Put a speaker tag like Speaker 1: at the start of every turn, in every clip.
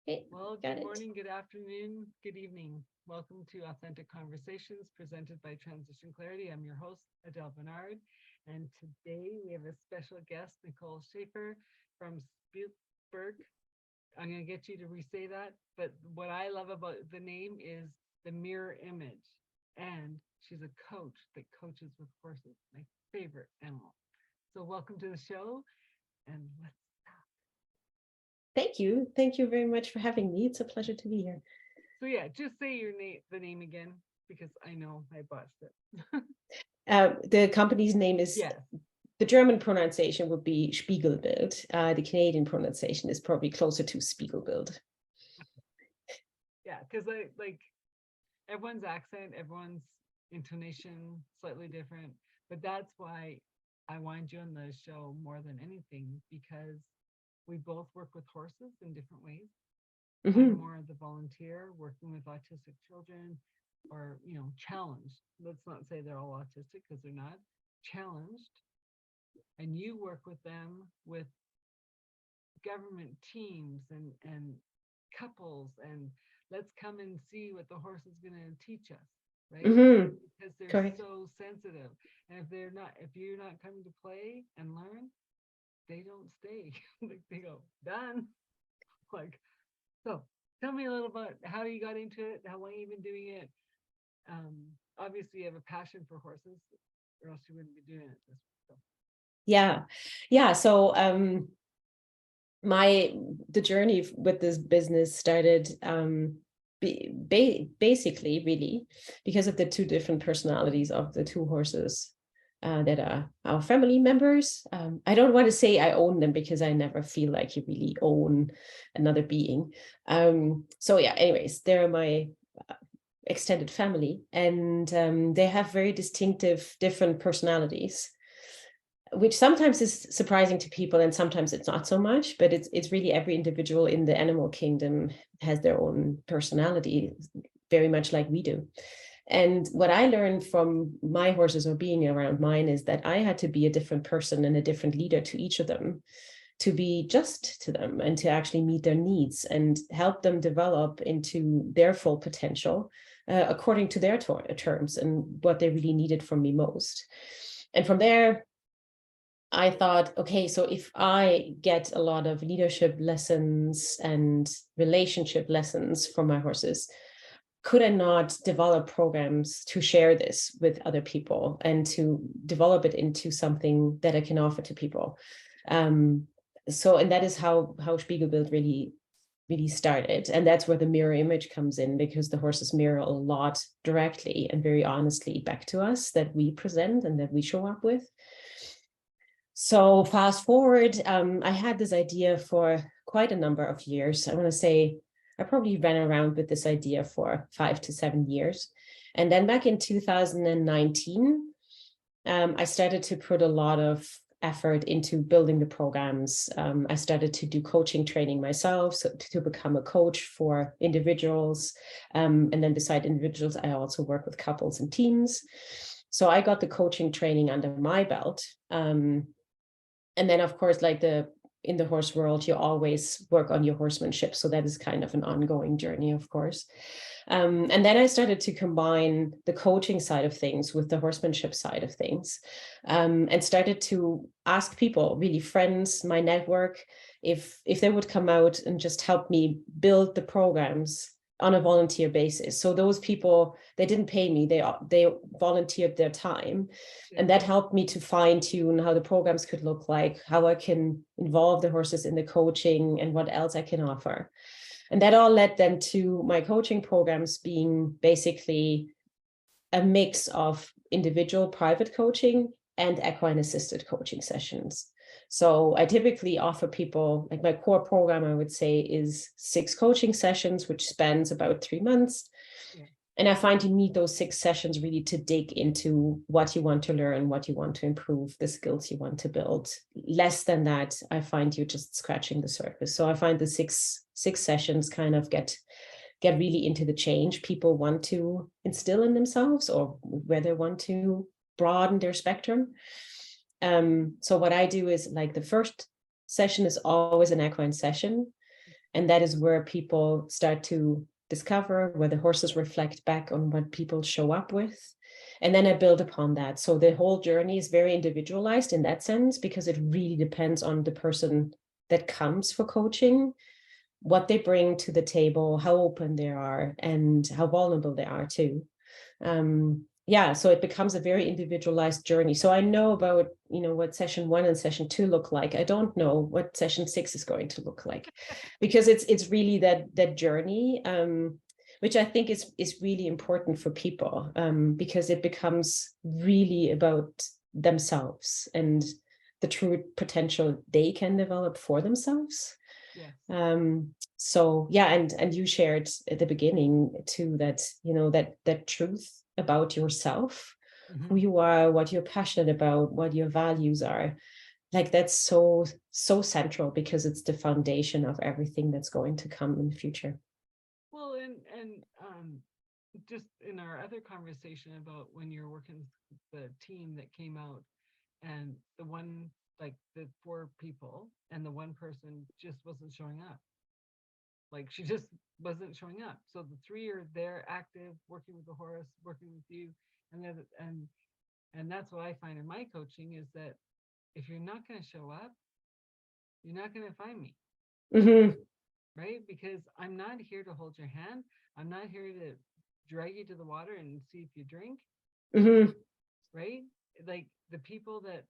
Speaker 1: Okay,
Speaker 2: Well,
Speaker 1: got
Speaker 2: good
Speaker 1: it.
Speaker 2: morning, good afternoon, good evening. Welcome to Authentic Conversations presented by Transition Clarity. I'm your host, Adele Bernard. And today we have a special guest, Nicole Schaefer from Spiegelbild. I'm going to get you to re-say that. But what I love about the name is the mirror image. And she's a coach that coaches with horses, my favorite animal. So welcome to the show. And let's
Speaker 1: Thank you. Thank you very much for having me. It's a pleasure to be here.
Speaker 2: So yeah, just say your name, the name again, because I know I botched it.
Speaker 1: The company's name is,
Speaker 2: Yes.
Speaker 1: the German pronunciation would be Spiegelbild. The Canadian pronunciation is probably closer to Spiegelbild.
Speaker 2: Yeah, because I like everyone's accent, everyone's intonation slightly different, but that's why I wanted you on the show more than anything because we both work with horses in different ways. I'm more the volunteer working with autistic children or, challenged. Let's not say they're all autistic because they're not challenged. And you work with them with government teams and couples and let's come and see what the horse is going to teach us, right? Because they're
Speaker 1: Correct.
Speaker 2: so sensitive. And if you're not coming to play and learn, they don't stay. Like they go, done. Like, so tell me a little about how you got into it, how long you've been doing it. Obviously you have a passion for horses or else you wouldn't be doing it this way. So.
Speaker 1: Yeah. So the journey with this business started basically really because of the two different personalities of the two horses that are our family members. I don't want to say I own them because I never feel like you really own another being. So yeah, anyways, they're my extended family, and they have very distinctive different personalities, which sometimes is surprising to people and sometimes it's not so much, but it's really every individual in the animal kingdom has their own personality, very much like we do. And what I learned from my horses or being around mine is that I had to be a different person and a different leader to each of them, to be just to them and to actually meet their needs and help them develop into their full potential according to their terms and what they really needed from me most. And from there, I thought, okay, so if I get a lot of leadership lessons and relationship lessons from my horses, could I not develop programs to share this with other people and to develop it into something that I can offer to people? And that is how Spiegelbild really started. And that's where the mirror image comes in, because the horses mirror a lot directly and very honestly back to us that we present and that we show up with. So fast forward, I had this idea for quite a number of years. I want to say I probably ran around with this idea for 5 to 7 years. And then back in 2019, I started to put a lot of effort into building the programs. I started to do coaching training myself, so to become a coach for individuals. And then beside individuals, I also work with couples and teams. So I got the coaching training under my belt. And then, of course, in the horse world, you always work on your horsemanship. So that is kind of an ongoing journey, of course. And then I started to combine the coaching side of things with the horsemanship side of things, and started to ask people, really friends, my network, if they would come out and just help me build the programs on a volunteer basis. So those people, they didn't pay me, they volunteered their time. Yeah. And that helped me to fine tune how the programs could look like, how I can involve the horses in the coaching and what else I can offer. And that all led then to my coaching programs being basically a mix of individual private coaching and equine assisted coaching sessions. So I typically offer people, like my core program, I would say, is 6 coaching sessions, which spans about 3 months. Yeah. And I find you need those 6 sessions really to dig into what you want to learn, what you want to improve, the skills you want to build. Less than that, I find you just scratching the surface. So I find the six sessions kind of get really into the change people want to instill in themselves, or where they want to broaden their spectrum. So what I do is, like, the first session is always an equine session. And that is where people start to discover, where the horses reflect back on what people show up with. And then I build upon that. So the whole journey is very individualized in that sense, because it really depends on the person that comes for coaching, what they bring to the table, how open they are, and how vulnerable they are too. Yeah, so it becomes a very individualized journey. So I know about, what session 1 and session 2 look like. I don't know what session 6 is going to look like, because it's really that journey, which I think is really important for people, because it becomes really about themselves and the true potential they can develop for themselves.
Speaker 2: Yes.
Speaker 1: So yeah, and you shared at the beginning too that that truth about yourself, who you are, what you're passionate about, what your values are. Like that's so central, because it's the foundation of everything that's going to come in the future.
Speaker 2: Well, and just in our other conversation about when you're working with the team that came out, and the one, like the 4 people, and the one person just wasn't showing up. Like she just wasn't showing up. So the 3 are there, active, working with the horse, working with you, and and that's what I find in my coaching is that if you're not going to show up, you're not going to find me. Right? Because I'm not here to hold your hand. I'm not here to drag you to the water and see if you drink. Right? Like the people that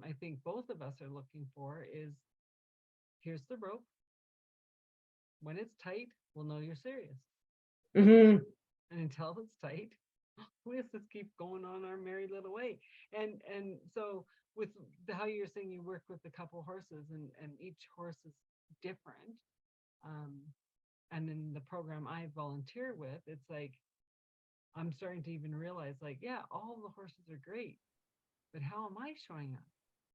Speaker 2: I think both of us are looking for is, here's the rope. When it's tight, we'll know you're serious. And until it's tight, let's just keep going on our merry little way. And so with how you're saying you work with a couple horses, and each horse is different. And in the program I volunteer with, it's like I'm starting to even realize, like, yeah, all the horses are great, but how am I showing up?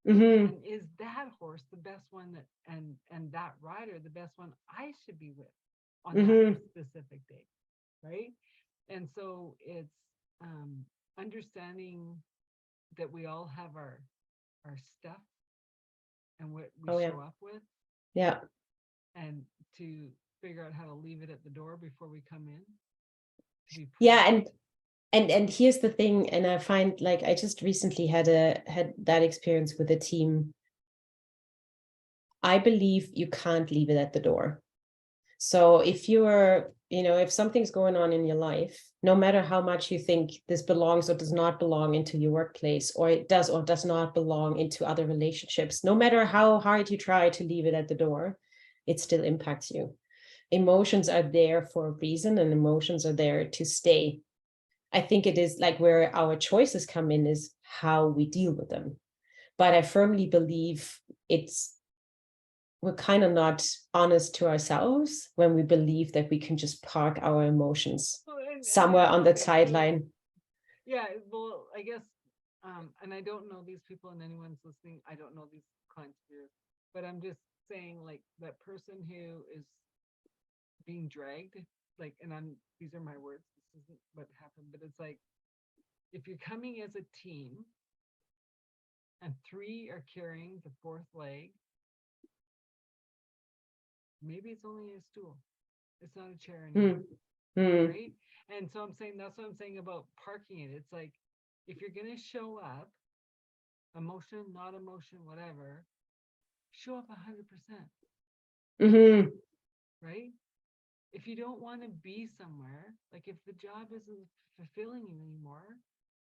Speaker 2: And is that horse the best one, that and that rider the best one I should be with on that specific day, right? And so it's understanding that we all have our stuff and what we show up with,
Speaker 1: Yeah.
Speaker 2: and to figure out how to leave it at the door before we come in.
Speaker 1: Yeah, and here's the thing, and I find, like, I just recently had that experience with a team. I believe you can't leave it at the door. So if you're, if something's going on in your life, no matter how much you think this belongs or does not belong into your workplace, or it does or does not belong into other relationships, no matter how hard you try to leave it at the door, it still impacts you. Emotions are there for a reason, and emotions are there to stay. I think it is like where our choices come in is how we deal with them. But I firmly believe we're kind of not honest to ourselves when we believe that we can just park our emotions somewhere on the sideline.
Speaker 2: Yeah, well, I guess, and I don't know these people, and anyone's listening, I don't know these clients of yours, but I'm just saying, like, that person who is being dragged, like, and these are my words, this isn't what happened, but it's like, if you're coming as a team and 3 are carrying the 4th leg, maybe it's only a stool. It's not a chair anymore. Right? And so I'm saying, that's what I'm saying about parking it. It's like, if you're going to show up, emotion, not emotion, whatever, show up 100%. Right? If you don't want to be somewhere, like if the job isn't fulfilling you anymore,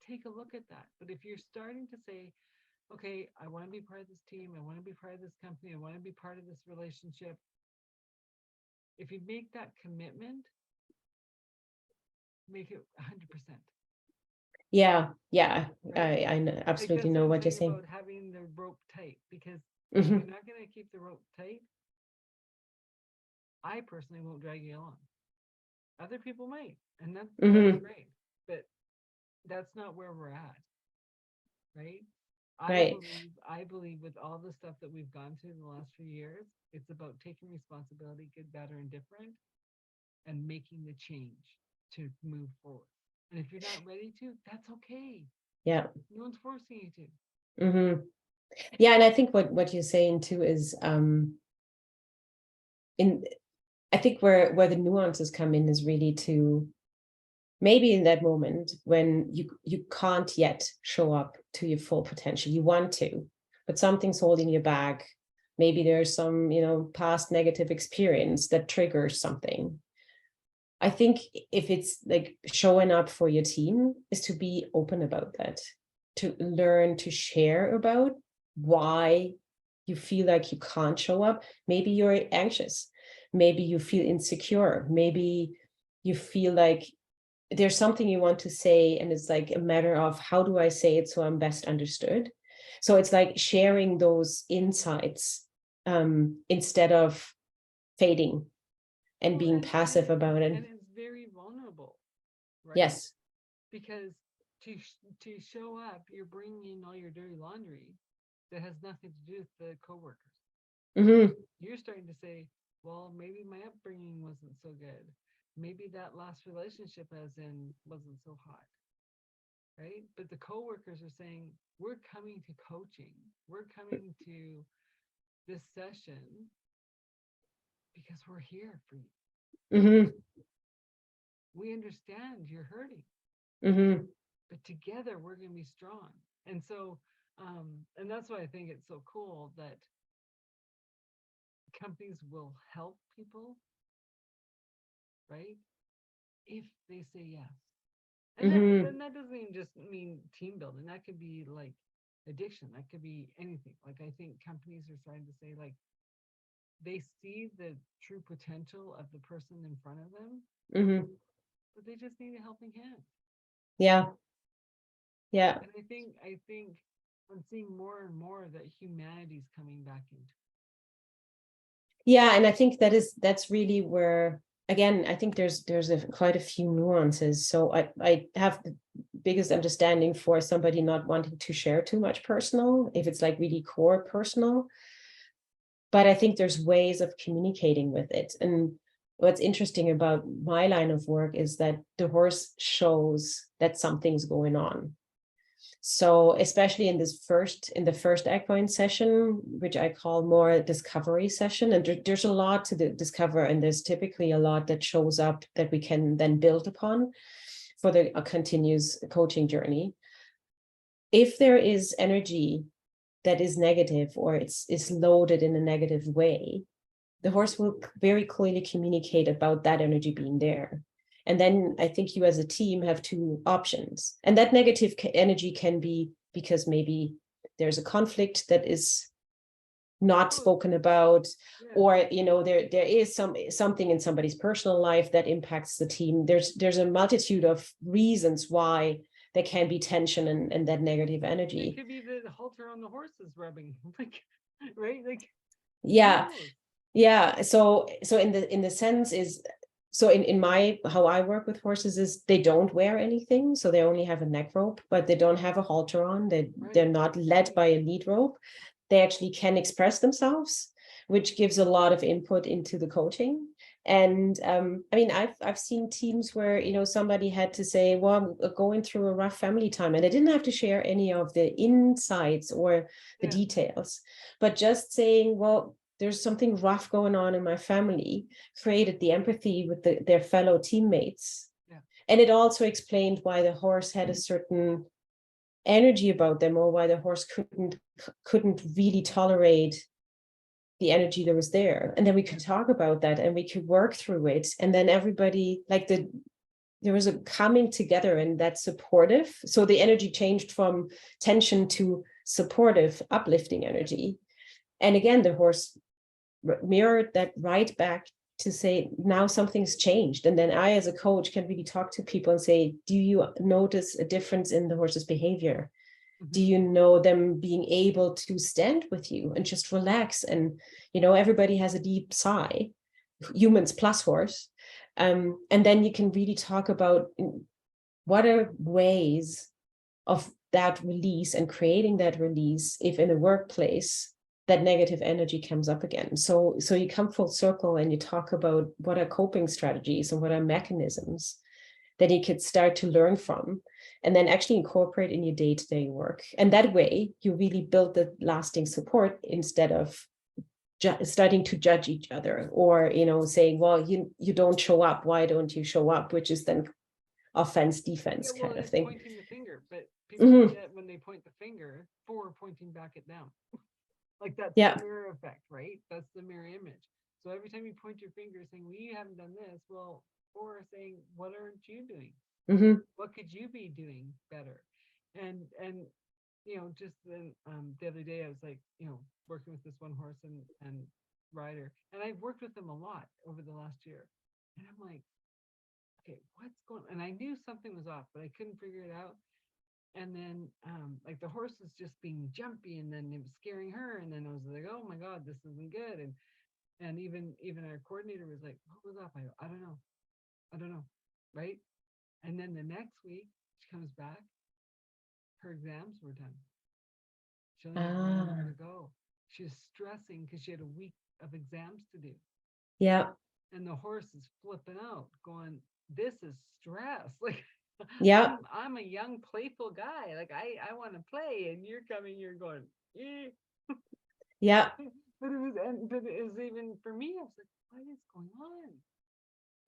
Speaker 2: take a look at that. But if you're starting to say, okay, I want to be part of this team, I want to be part of this company, I want to be part of this relationship, if you make that commitment, make it 100%.
Speaker 1: Yeah,
Speaker 2: right?
Speaker 1: I absolutely know what you're saying
Speaker 2: about having the rope tight, because if you're not going to keep the rope tight, I personally won't drag you along. Other people might, and that's great, but that's not where we're at, right? I believe with all the stuff that we've gone through in the last few years, it's about taking responsibility, good, better, and different, and making the change to move forward. And if you're not ready to, that's okay.
Speaker 1: Yeah.
Speaker 2: No one's forcing you
Speaker 1: to. Yeah, and I think what you're saying too is in I think where the nuances come in is really to maybe in that moment when you can't yet show up to your full potential. You want to, but something's holding you back. Maybe there's some, past negative experience that triggers something. I think if it's like showing up for your team is to be open about that, to learn to share about why you feel like you can't show up. Maybe you're anxious. Maybe you feel insecure. Maybe you feel like there's something you want to say, and it's like a matter of how do I say it so I'm best understood. So it's like sharing those insights instead of fading and
Speaker 2: Well,
Speaker 1: being passive about it.
Speaker 2: and it's very vulnerable, right?
Speaker 1: Yes.
Speaker 2: Because to show up, you're bringing in all your dirty laundry that has nothing to do with the coworkers.
Speaker 1: Mm-hmm.
Speaker 2: You're starting to say, well, maybe my upbringing wasn't so good. Maybe that last relationship as in wasn't so hot, right? But the coworkers are saying, we're coming to coaching. We're coming to this session because we're here for you.
Speaker 1: Mm-hmm.
Speaker 2: We understand you're hurting,
Speaker 1: Mm-hmm.
Speaker 2: but together we're going to be strong. And so, and that's why I think it's so cool that companies will help people, right? If they say yes. And
Speaker 1: Mm-hmm.
Speaker 2: then that doesn't even just mean team building. That could be like addiction. That could be anything. Like I think companies are starting to say like they see the true potential of the person in front of them,
Speaker 1: Mm-hmm.
Speaker 2: but they just need a helping hand.
Speaker 1: Yeah. Yeah.
Speaker 2: And I think I'm seeing more and more that humanity's coming back into.
Speaker 1: Yeah. And I think that's really where, again, I think there's quite a few nuances. So I have the biggest understanding for somebody not wanting to share too much personal, if it's like really core personal. But I think there's ways of communicating with it. And what's interesting about my line of work is that the horse shows that something's going on. So especially in the first equine session, which I call more a discovery session, and there's a lot to discover, and there's typically a lot that shows up that we can then build upon for the continuous coaching journey. If there is energy that is negative or it's loaded in a negative way, the horse will very clearly communicate about that energy being there. And then I think you as a team have two options. And that negative energy can be because maybe there's a conflict that is not spoken about,
Speaker 2: Yeah.
Speaker 1: or there is something in somebody's personal life that impacts the team. There's a multitude of reasons why there can be tension and that negative energy.
Speaker 2: It could be the halter on the horse is rubbing, like, right? Like,
Speaker 1: yeah. So in the sense is, so in my, how I work with horses is they don't wear anything, so they only have a neck rope, but they don't have a halter on. They're not led by a lead rope. They actually can express themselves, which gives a lot of input into the coaching. And I mean, I've seen teams where somebody had to say, well, I'm going through a rough family time, and I didn't have to share any of the insights or the details, but just saying, well, there's something rough going on in my family, created the empathy with their fellow teammates.
Speaker 2: Yeah.
Speaker 1: And it also explained why the horse had a certain energy about them, or why the horse couldn't really tolerate the energy that was there. And then we could talk about that and we could work through it. And then everybody, like there was a coming together, and that's supportive. So the energy changed from tension to supportive, uplifting energy. And again, the horse mirrored that right back to say, now something's changed. And then I, as a coach, can really talk to people and say, do you notice a difference in the horse's behavior? Mm-hmm. Do you know them being able to stand with you and just relax? And, everybody has a deep sigh, humans plus horse. And then you can really talk about what are ways of that release and creating that release if in a workplace that negative energy comes up again. So you come full circle and you talk about what are coping strategies and what are mechanisms that you could start to learn from, and then actually incorporate in your day-to-day work. And that way you really build the lasting support instead of starting to judge each other, or saying, well, you don't show up, why don't you show up, which is then offense defense kind of
Speaker 2: it's
Speaker 1: thing.
Speaker 2: pointing the finger, but people forget when they point the finger for pointing back at them. Like that's the mirror effect, right? That's the mirror image. So every time you point your finger saying, well, you haven't done this, well, or saying, what aren't you doing? What could you be doing better? And just then the other day I was like, working with this one horse and rider, and I've worked with them a lot over the last year, and I'm like, okay, what's going on? And I knew something was off, but I couldn't figure it out. And then like the horse was just being jumpy, and then it was scaring her, and then I was like, oh my god, this isn't good. And even our coordinator was like, what was up? I don't know, right? And then the next week she comes back, her exams were done, she only had 1 more to go. She was stressing because she had a week of exams to do. And the horse is flipping out, going, this is stress. Like, I'm a young, playful guy. Like, I want to play, and you're going, eh. But it was even for me, I was like, what is going on?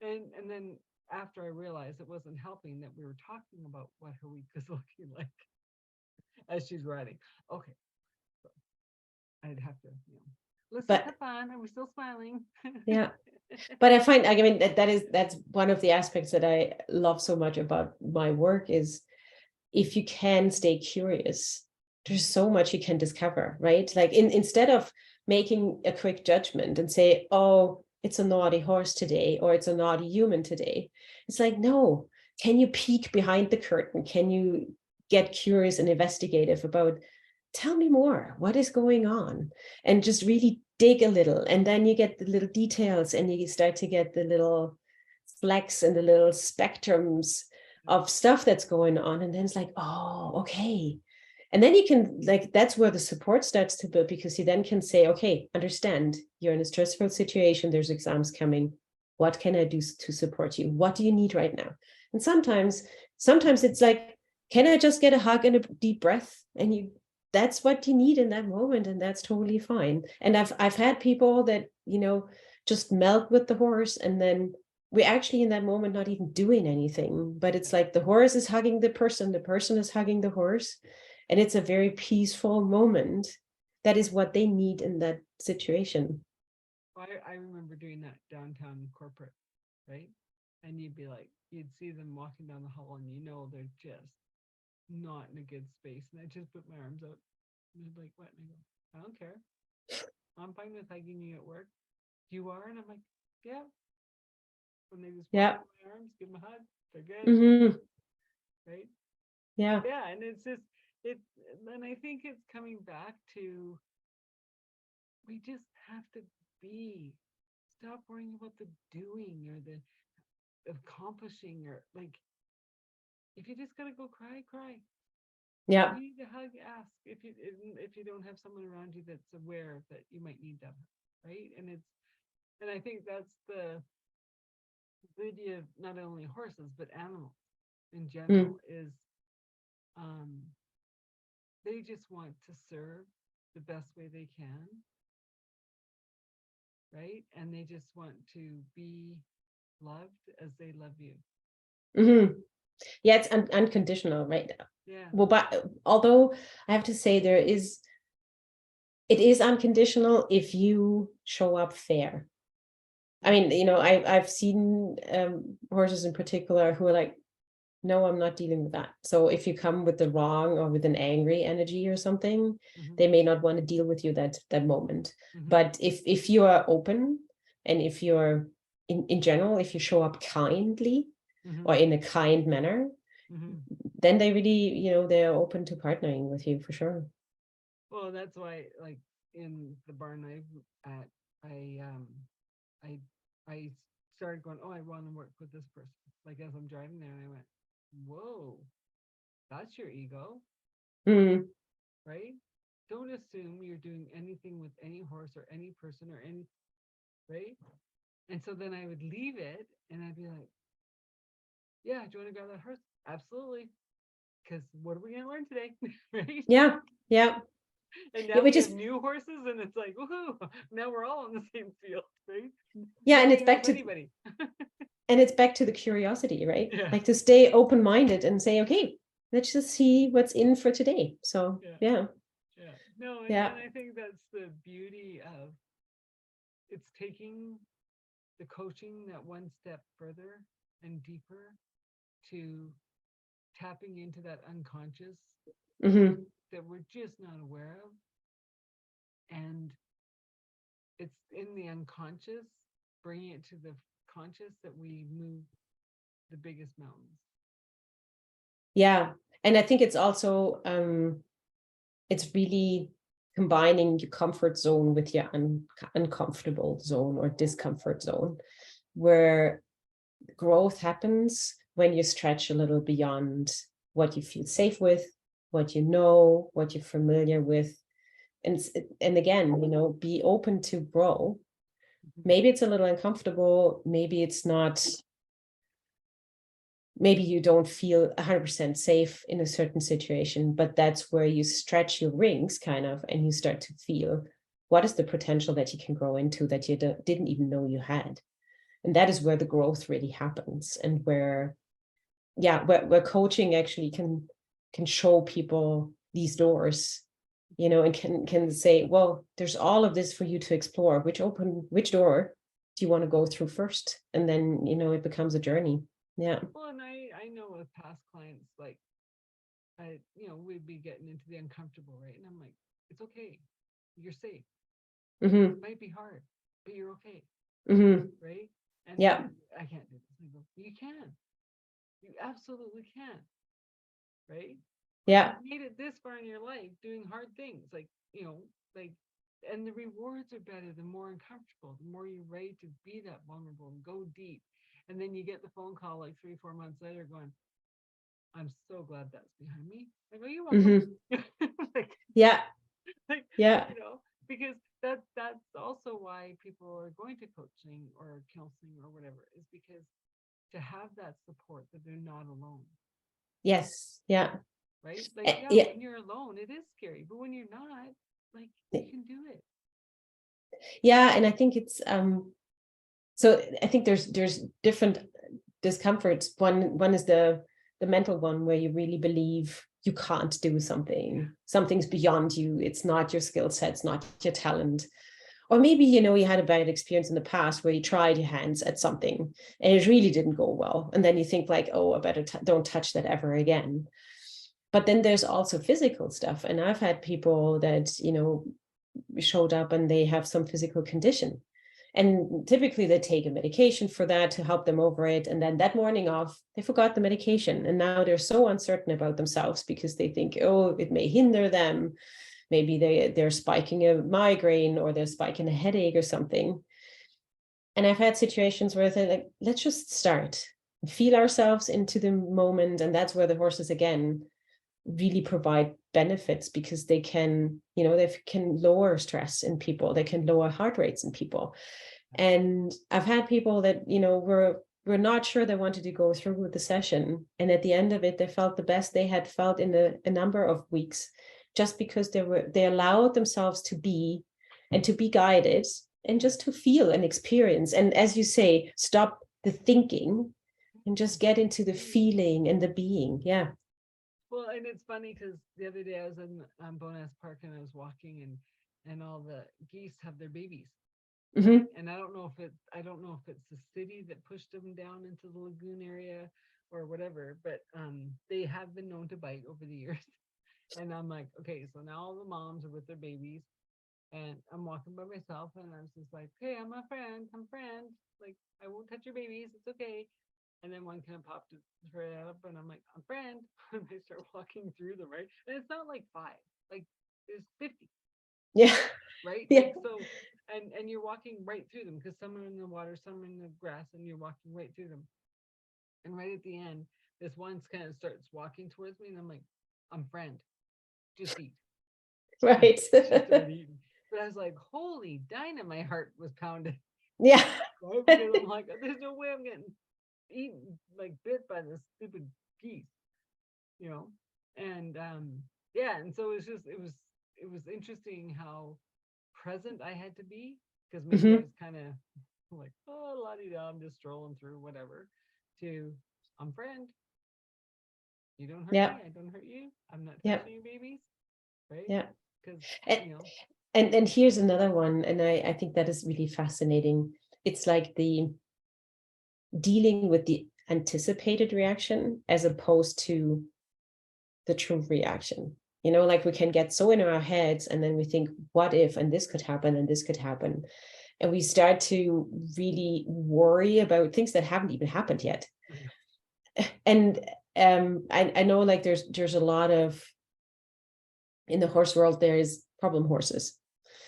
Speaker 2: And then after I realized it wasn't helping, that we were talking about what her week is looking like as she's riding. Okay. So I'd have to, let's have fun. Are we still smiling?
Speaker 1: But I find, I mean, that's one of the aspects that I love so much about my work, is if you can stay curious, there's so much you can discover, right? Like instead of making a quick judgment and say, oh, it's a naughty horse today, or it's a naughty human today. It's like, no, can you peek behind the curtain? Can you get curious and investigative about, tell me more, what is going on? And just really dig a little. And then you get the little details, and you start to get the little flecks and the little spectrums of stuff that's going on. And then it's like, oh, okay. And then you can, like, that's where the support starts to build, because you then can say, okay, understand, you're in a stressful situation, there's exams coming, what can I do to support you? What do you need right now? And sometimes it's like, can I just get a hug and a deep breath? And that's what you need in that moment, and that's totally fine. And I've had people that just melt with the horse, and then we're actually in that moment not even doing anything, but it's like the horse is hugging the person is hugging the horse, and it's a very peaceful moment. That is what they need in that situation.
Speaker 2: I remember doing that downtown corporate, right? And you'd see them walking down the hall, and they're just not in a good space. And I just put my arms out, and they're like, what? And I go, I don't care. I'm fine with hugging you at work. You are? And I'm like, yeah. When they just walk in my arms, give them a hug. They're good. Right?
Speaker 1: Yeah.
Speaker 2: And it's just, and I think it's coming back to, we just have to stop worrying about the doing or the accomplishing, or like, if you just gotta go cry.
Speaker 1: Yeah.
Speaker 2: You need to hug, ask if you don't have someone around you that's aware that you might need them, right? And I think that's the beauty of not only horses but animals in general, is they just want to serve the best way they can, right? And they just want to be loved as they love you.
Speaker 1: Yeah, it's unconditional, right?
Speaker 2: Yeah.
Speaker 1: Well, but although I have to say it is unconditional if you show up fair. I mean, I've seen horses in particular who are like, no, I'm not dealing with that. So if you come with the wrong or with an angry energy or something, they may not want to deal with you that moment. But if you are open, and if you're in general, if you show up kindly or in a kind manner, then they really, they're open to partnering with you for sure.
Speaker 2: Well, that's why, like, in the barn I started going, oh, I want to work with this person. Like, as I'm driving there, and I went, whoa, that's your ego, right? Don't assume you're doing anything with any horse or any person or any, right? And so then I would leave it, and I'd be like, yeah, do you want to grab that horse? Absolutely. Because what are we going to learn today? Right?
Speaker 1: Yeah.
Speaker 2: And now
Speaker 1: Yeah,
Speaker 2: we
Speaker 1: which
Speaker 2: have
Speaker 1: is,
Speaker 2: new horses, and it's like, woohoo! Now we're all in the same field, right?
Speaker 1: yeah, and
Speaker 2: Nobody knows anybody.
Speaker 1: it's back to the curiosity, right?
Speaker 2: Yeah,
Speaker 1: Like to stay open-minded and say, okay, let's just see what's in for today. So
Speaker 2: yeah,
Speaker 1: yeah,
Speaker 2: yeah. No,
Speaker 1: yeah,
Speaker 2: and I think that's the beauty of it's taking the coaching that one step further and deeper to tapping into that unconscious
Speaker 1: hmm,
Speaker 2: that we're just not aware of. And it's in the unconscious, bringing it to the conscious, that we move the biggest mountains.
Speaker 1: yeah. And I think it's also it's really combining your comfort zone with your uncomfortable zone or discomfort zone, where growth happens when you stretch a little beyond what you feel safe with, what you know, what you're familiar with. And again, be open to grow. Maybe it's a little uncomfortable, maybe it's not, maybe you don't feel 100% safe in a certain situation, but that's where you stretch your wings kind of, and you start to feel what is the potential that you can grow into that you didn't even know you had. And that is where the growth really happens, and where, yeah, where coaching actually can show people these doors, and can say, well, there's all of this for you to explore. Which door do you want to go through first? And then, it becomes a journey. Yeah.
Speaker 2: Well, and I know with past clients, like we'd be getting into the uncomfortable, right? And I'm like, it's okay, you're safe.
Speaker 1: Mm-hmm.
Speaker 2: It might be hard, but you're okay,
Speaker 1: Mm-hmm.
Speaker 2: right? And
Speaker 1: Yeah.
Speaker 2: I can't do this. I go, you can, you absolutely can, right? Like
Speaker 1: Yeah.
Speaker 2: you've made it this far in your life doing hard things, like like, and the rewards are better the more uncomfortable, the more you're ready to be that vulnerable and go deep. And then you get the phone call like 3-4 months later going, I'm so glad that's behind me. I go, you're welcome.
Speaker 1: Mm-hmm.
Speaker 2: like,
Speaker 1: Yeah.
Speaker 2: like,
Speaker 1: Yeah.
Speaker 2: because that's also why people are going to coaching or counseling or whatever, is because to have that support that they're not alone.
Speaker 1: Yes. Yeah.
Speaker 2: Right? Like, yeah,
Speaker 1: Yeah.
Speaker 2: when you're alone, it is scary, but when you're not, like, you can do it.
Speaker 1: Yeah. And I think it's so I think there's different discomforts. One is the mental one, where you really believe you can't do something. Something's beyond you. It's not your skill set, it's not your talent. Or maybe, you had a bad experience in the past where you tried your hands at something and it really didn't go well. And then you think like, oh, I better don't touch that ever again. But then there's also physical stuff. And I've had people that, showed up and they have some physical condition. And typically they take a medication for that to help them over it. And then that morning off, they forgot the medication. And now they're so uncertain about themselves because they think, oh, it may hinder them. Maybe they're spiking a migraine or they're spiking a headache or something. And I've had situations where they're like, let's just start, feel ourselves into the moment. And that's where the horses, again, really provide benefits, because they can lower stress in people, they can lower heart rates in people. And I've had people that were not sure they wanted to go through with the session, and at the end of it they felt the best they had felt in a number of weeks, just because they allowed themselves to be, and to be guided, and just to feel and experience, and as you say, stop the thinking and just get into the feeling and the being. Yeah.
Speaker 2: Well, and it's funny because the other day I was in Bonas Park and I was walking, and all the geese have their babies.
Speaker 1: Mm-hmm.
Speaker 2: And I don't know if it's the city that pushed them down into the lagoon area or whatever, but they have been known to bite over the years. And I'm like, okay, so now all the moms are with their babies, and I'm walking by myself, and I was just like, hey, I'm a friend, like, I won't touch your babies, it's okay. And then one kind of popped its head up, and I'm like, I'm friend. And I start walking through them, right? And it's not like 5, like there's 50,
Speaker 1: Yeah.
Speaker 2: right?
Speaker 1: Yeah.
Speaker 2: Like, so, and you're walking right through them because some are in the water, some are in the grass, and you're walking right through them. And right at the end, this one kind of starts walking towards me, and I'm like, I'm friend, just eat.
Speaker 1: Right.
Speaker 2: She started eating. But I was like, holy Dinah, my heart was pounding.
Speaker 1: Yeah.
Speaker 2: Right? Because I'm like, there's no way I'm getting eaten, like bit by this stupid geese, you know? And yeah, and so it it was interesting how present I had to be, because maybe I
Speaker 1: Hmm.
Speaker 2: was kind of like, oh, la-di-da, I'm just strolling through whatever, to, I'm friend, you don't hurt
Speaker 1: Yeah.
Speaker 2: me, I don't hurt you, I'm not
Speaker 1: Yeah.
Speaker 2: touching your babies, right?
Speaker 1: Yeah.
Speaker 2: Because,
Speaker 1: And,
Speaker 2: you know,
Speaker 1: and here's another one, and I think that is really fascinating. It's like the dealing with the anticipated reaction as opposed to the true reaction. Like we can get so in our heads and then we think, what if, and this could happen, and this could happen. And we start to really worry about things that haven't even happened yet.
Speaker 2: I know.
Speaker 1: And I know like there's a lot of, in the horse world, there is problem horses.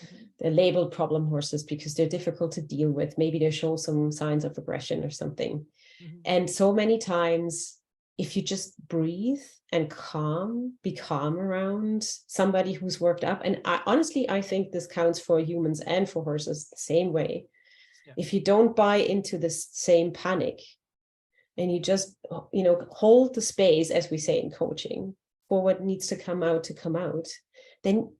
Speaker 2: Mhm.
Speaker 1: They're labeled problem horses because they're difficult to deal with. Maybe they show some signs of aggression or something.
Speaker 2: Mhm.
Speaker 1: And so many times, if you just breathe and be calm around somebody who's worked up, and honestly, I think this counts for humans and for horses the same way.
Speaker 2: Yeah.
Speaker 1: If you don't buy into the same panic and you just, hold the space, as we say in coaching, for what needs to come out, then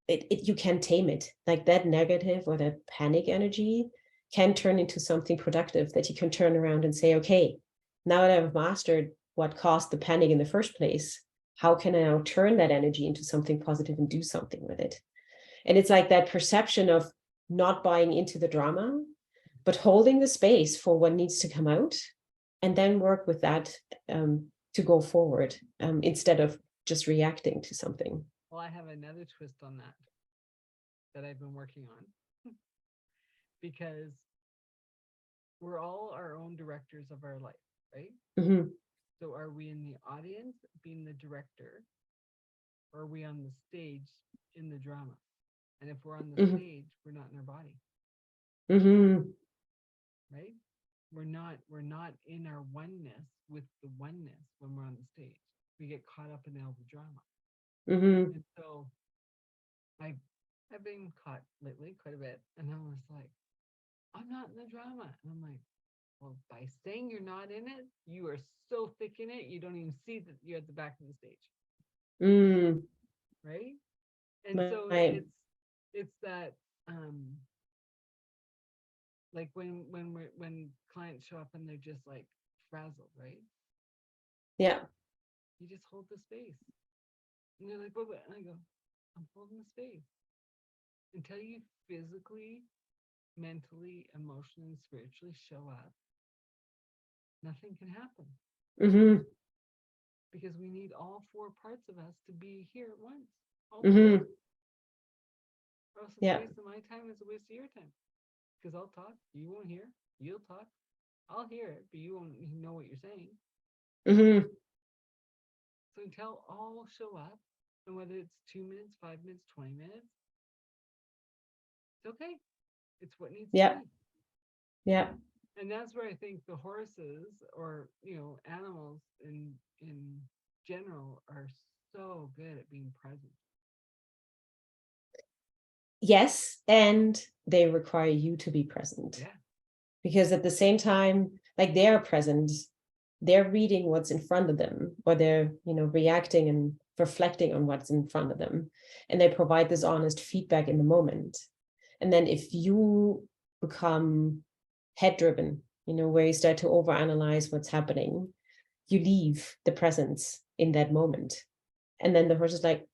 Speaker 1: you can tame it. Like that negative or that panic energy can turn into something productive that you can turn around and say, okay, now that I've mastered what caused the panic in the first place, how can I now turn that energy into something positive and do something with it? And it's like that perception of not buying into the drama, but holding the space for what needs to come out, and then work with that, to go forward, instead of just reacting to something.
Speaker 2: Well, I have another twist on that I've been working on, because we're all our own directors of our life, right?
Speaker 1: Mm-hmm.
Speaker 2: So are we in the audience being the director, or are we on the stage in the drama? And if we're on the
Speaker 1: Mm-hmm.
Speaker 2: stage, we're not in our body,
Speaker 1: Mm-hmm.
Speaker 2: right? We're not in our oneness with the oneness when we're on the stage. We get caught up in all the drama.
Speaker 1: Mm-hmm.
Speaker 2: And so I I've been caught lately quite a bit. And I was like, I'm not in the drama. And I'm like, well, by saying you're not in it, you are so thick in it, you don't even see that you're at the back of the stage.
Speaker 1: Mm.
Speaker 2: Right. And so
Speaker 1: Right.
Speaker 2: it's that, like when clients show up and they're just like frazzled, right?
Speaker 1: Yeah.
Speaker 2: You just hold the space. And they're like, what? And I go, I'm holding the space until you physically, mentally, emotionally, spiritually show up. Nothing can happen,
Speaker 1: Mm-hmm.
Speaker 2: because we need all four parts of us to be here at once. All four.
Speaker 1: Mm-hmm.
Speaker 2: Or else it's a
Speaker 1: Yeah.
Speaker 2: waste of my time, it's a waste of your time. Because I'll talk, you won't hear. You'll talk, I'll hear it, but you won't know what you're saying.
Speaker 1: Mm-hmm.
Speaker 2: So until all show up, and whether it's 2 minutes, 5 minutes, 20 minutes, it's okay. It's what needs to
Speaker 1: Yeah.
Speaker 2: be.
Speaker 1: Yeah.
Speaker 2: And that's where I think the horses, or animals in general, are so good at being present.
Speaker 1: Yes. And they require you to be present,
Speaker 2: Yeah.
Speaker 1: because at the same time, like they are present, they're reading what's in front of them, or they're, reacting and reflecting on what's in front of them. And they provide this honest feedback in the moment. And then if you become head driven, where you start to overanalyze what's happening, you leave the presence in that moment. And then the horse is like,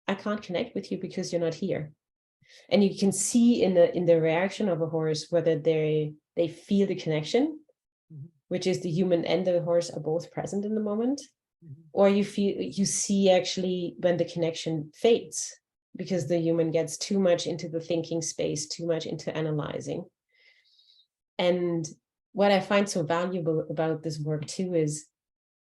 Speaker 1: I can't connect with you because you're not here. And you can see in the reaction of a horse whether they feel the connection,
Speaker 2: Mm-hmm.
Speaker 1: which is the human and the horse are both present in the moment,
Speaker 2: Mm-hmm.
Speaker 1: or you see actually when the connection fades, because the human gets too much into the thinking space, too much into analyzing. And what I find so valuable about this work too is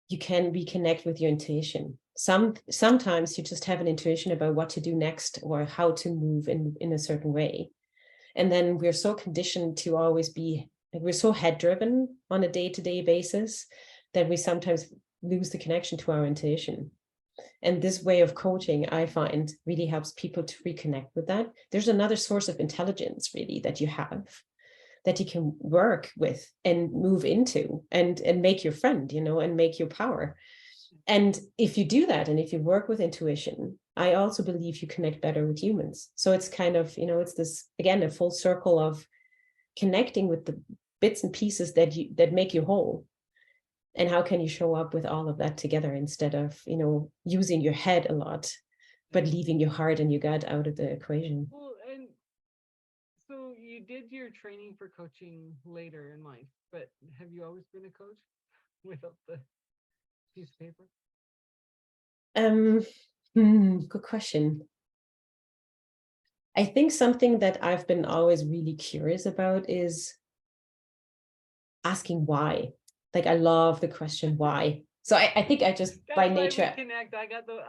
Speaker 1: you can reconnect with your intuition. Sometimes you just have an intuition about what to do next or how to move in a certain way. And then we're so conditioned to always be, like, we're so head driven on a day-to-day basis that we sometimes lose the connection to our intuition. And this way of coaching, I find, really helps people to reconnect with that. There's another source of intelligence really that you have, that you can work with and move into and make your friend, and make your power. And if you do that, and if you work with intuition, I also believe you connect better with humans. So it's kind of, it's this, again, a full circle of connecting with the bits and pieces that make you whole. And how can you show up with all of that together instead of, using your head a lot, but leaving your heart and your gut out of the equation?
Speaker 2: Well, and so you did your training for coaching later in life, but have you always been a coach without the piece of paper?
Speaker 1: Good question. I think something that I've been always really curious about is asking why. Like, I love the question why. So I think I just by
Speaker 2: That's why
Speaker 1: nature.
Speaker 2: we connect. I got the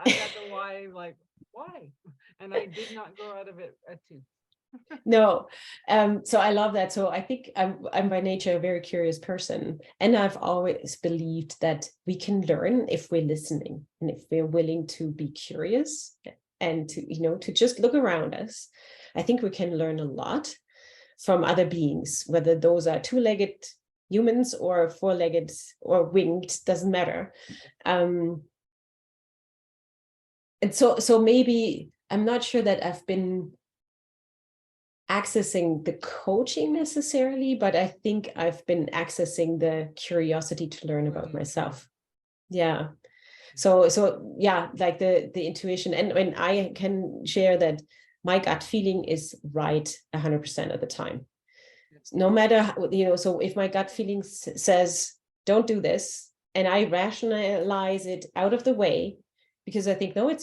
Speaker 2: why, like why, and I did not grow out of it at 2.
Speaker 1: No, so I love that. So I think I'm by nature a very curious person, and I've always believed that we can learn if we're listening and if we're willing to be curious and to just look around us. I think we can learn a lot from other beings, whether those are two-legged humans or four-legged or winged, doesn't matter. And so maybe I'm not sure that I've been accessing the coaching necessarily, but I think I've been accessing the curiosity to learn about myself. Yeah. So yeah, like the intuition. And when I can share that my gut feeling is right 100% of the time. No matter how, so if my gut feeling says, don't do this, and I rationalize it out of the way, because I think, no,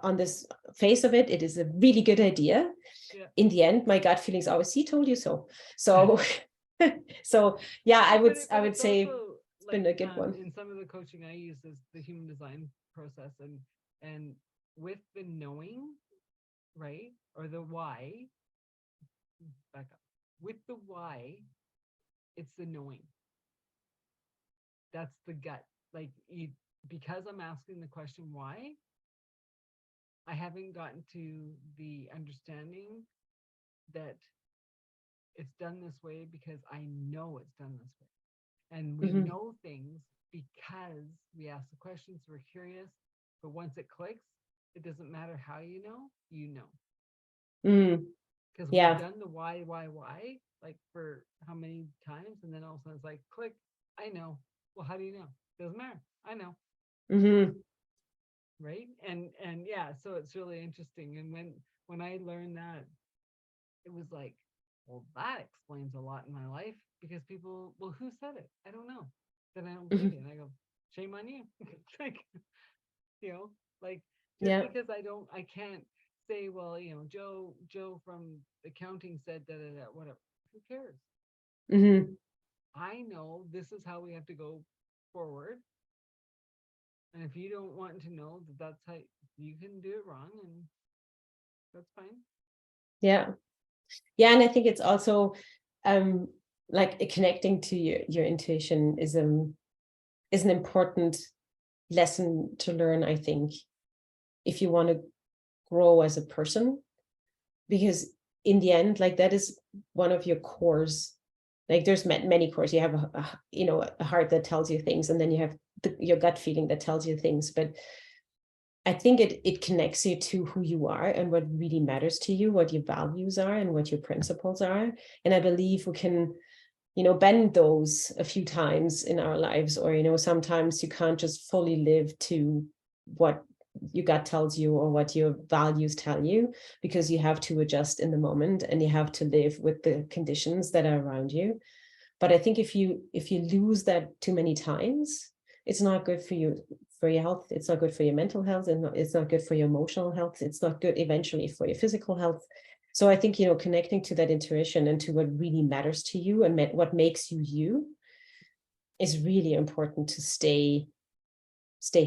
Speaker 1: on this face of it, it is a really good idea.
Speaker 2: Yeah.
Speaker 1: In the end, my gut feelings always, he told you so. So, so yeah, I would say it's been a good one.
Speaker 2: In some of the coaching I use is the human design process, and with the knowing, right, or the why, back up. With the why, it's the knowing. That's the gut. Like because I'm asking the question why, I haven't gotten to the understanding that it's done this way because I know it's done this way. And we know things because we ask the questions, we're curious, but once it clicks, it doesn't matter how you know. Because we've done the why, like for how many times, and then all of a sudden it's like, click, I know. Well, how do you know? Doesn't matter. I know. Right. And yeah, so it's really interesting. And when I learned that, it was like, well, that explains a lot in my life, because people, well, who said it? I don't know. Then I don't believe you. And I go, shame on you. Like, like just because I can't say, well, Joe from accounting said that, whatever. Who cares? I know this is how we have to go forward. And if you don't want to know that that's how you can do it wrong, and that's fine.
Speaker 1: Yeah. And I think it's also like connecting to your intuition is an important lesson to learn, I think, if you want to grow as a person, because in the end, like, that is one of your cores. Like, there's many cores. You have a heart that tells you things, and then you have your gut feeling that tells you things. But I think it connects you to who you are and what really matters to you, what your values are and what your principles are. And I believe we can, bend those a few times in our lives, or, sometimes you can't just fully live to what your gut tells you or what your values tell you, because you have to adjust in the moment and you have to live with the conditions that are around you. But I think if you lose that too many times, it's not good for you, for your health. It's not good for your mental health, and it's not good for your emotional health. It's not good eventually for your physical health. So I think, connecting to that intuition and to what really matters to you and what makes you you is really important to stay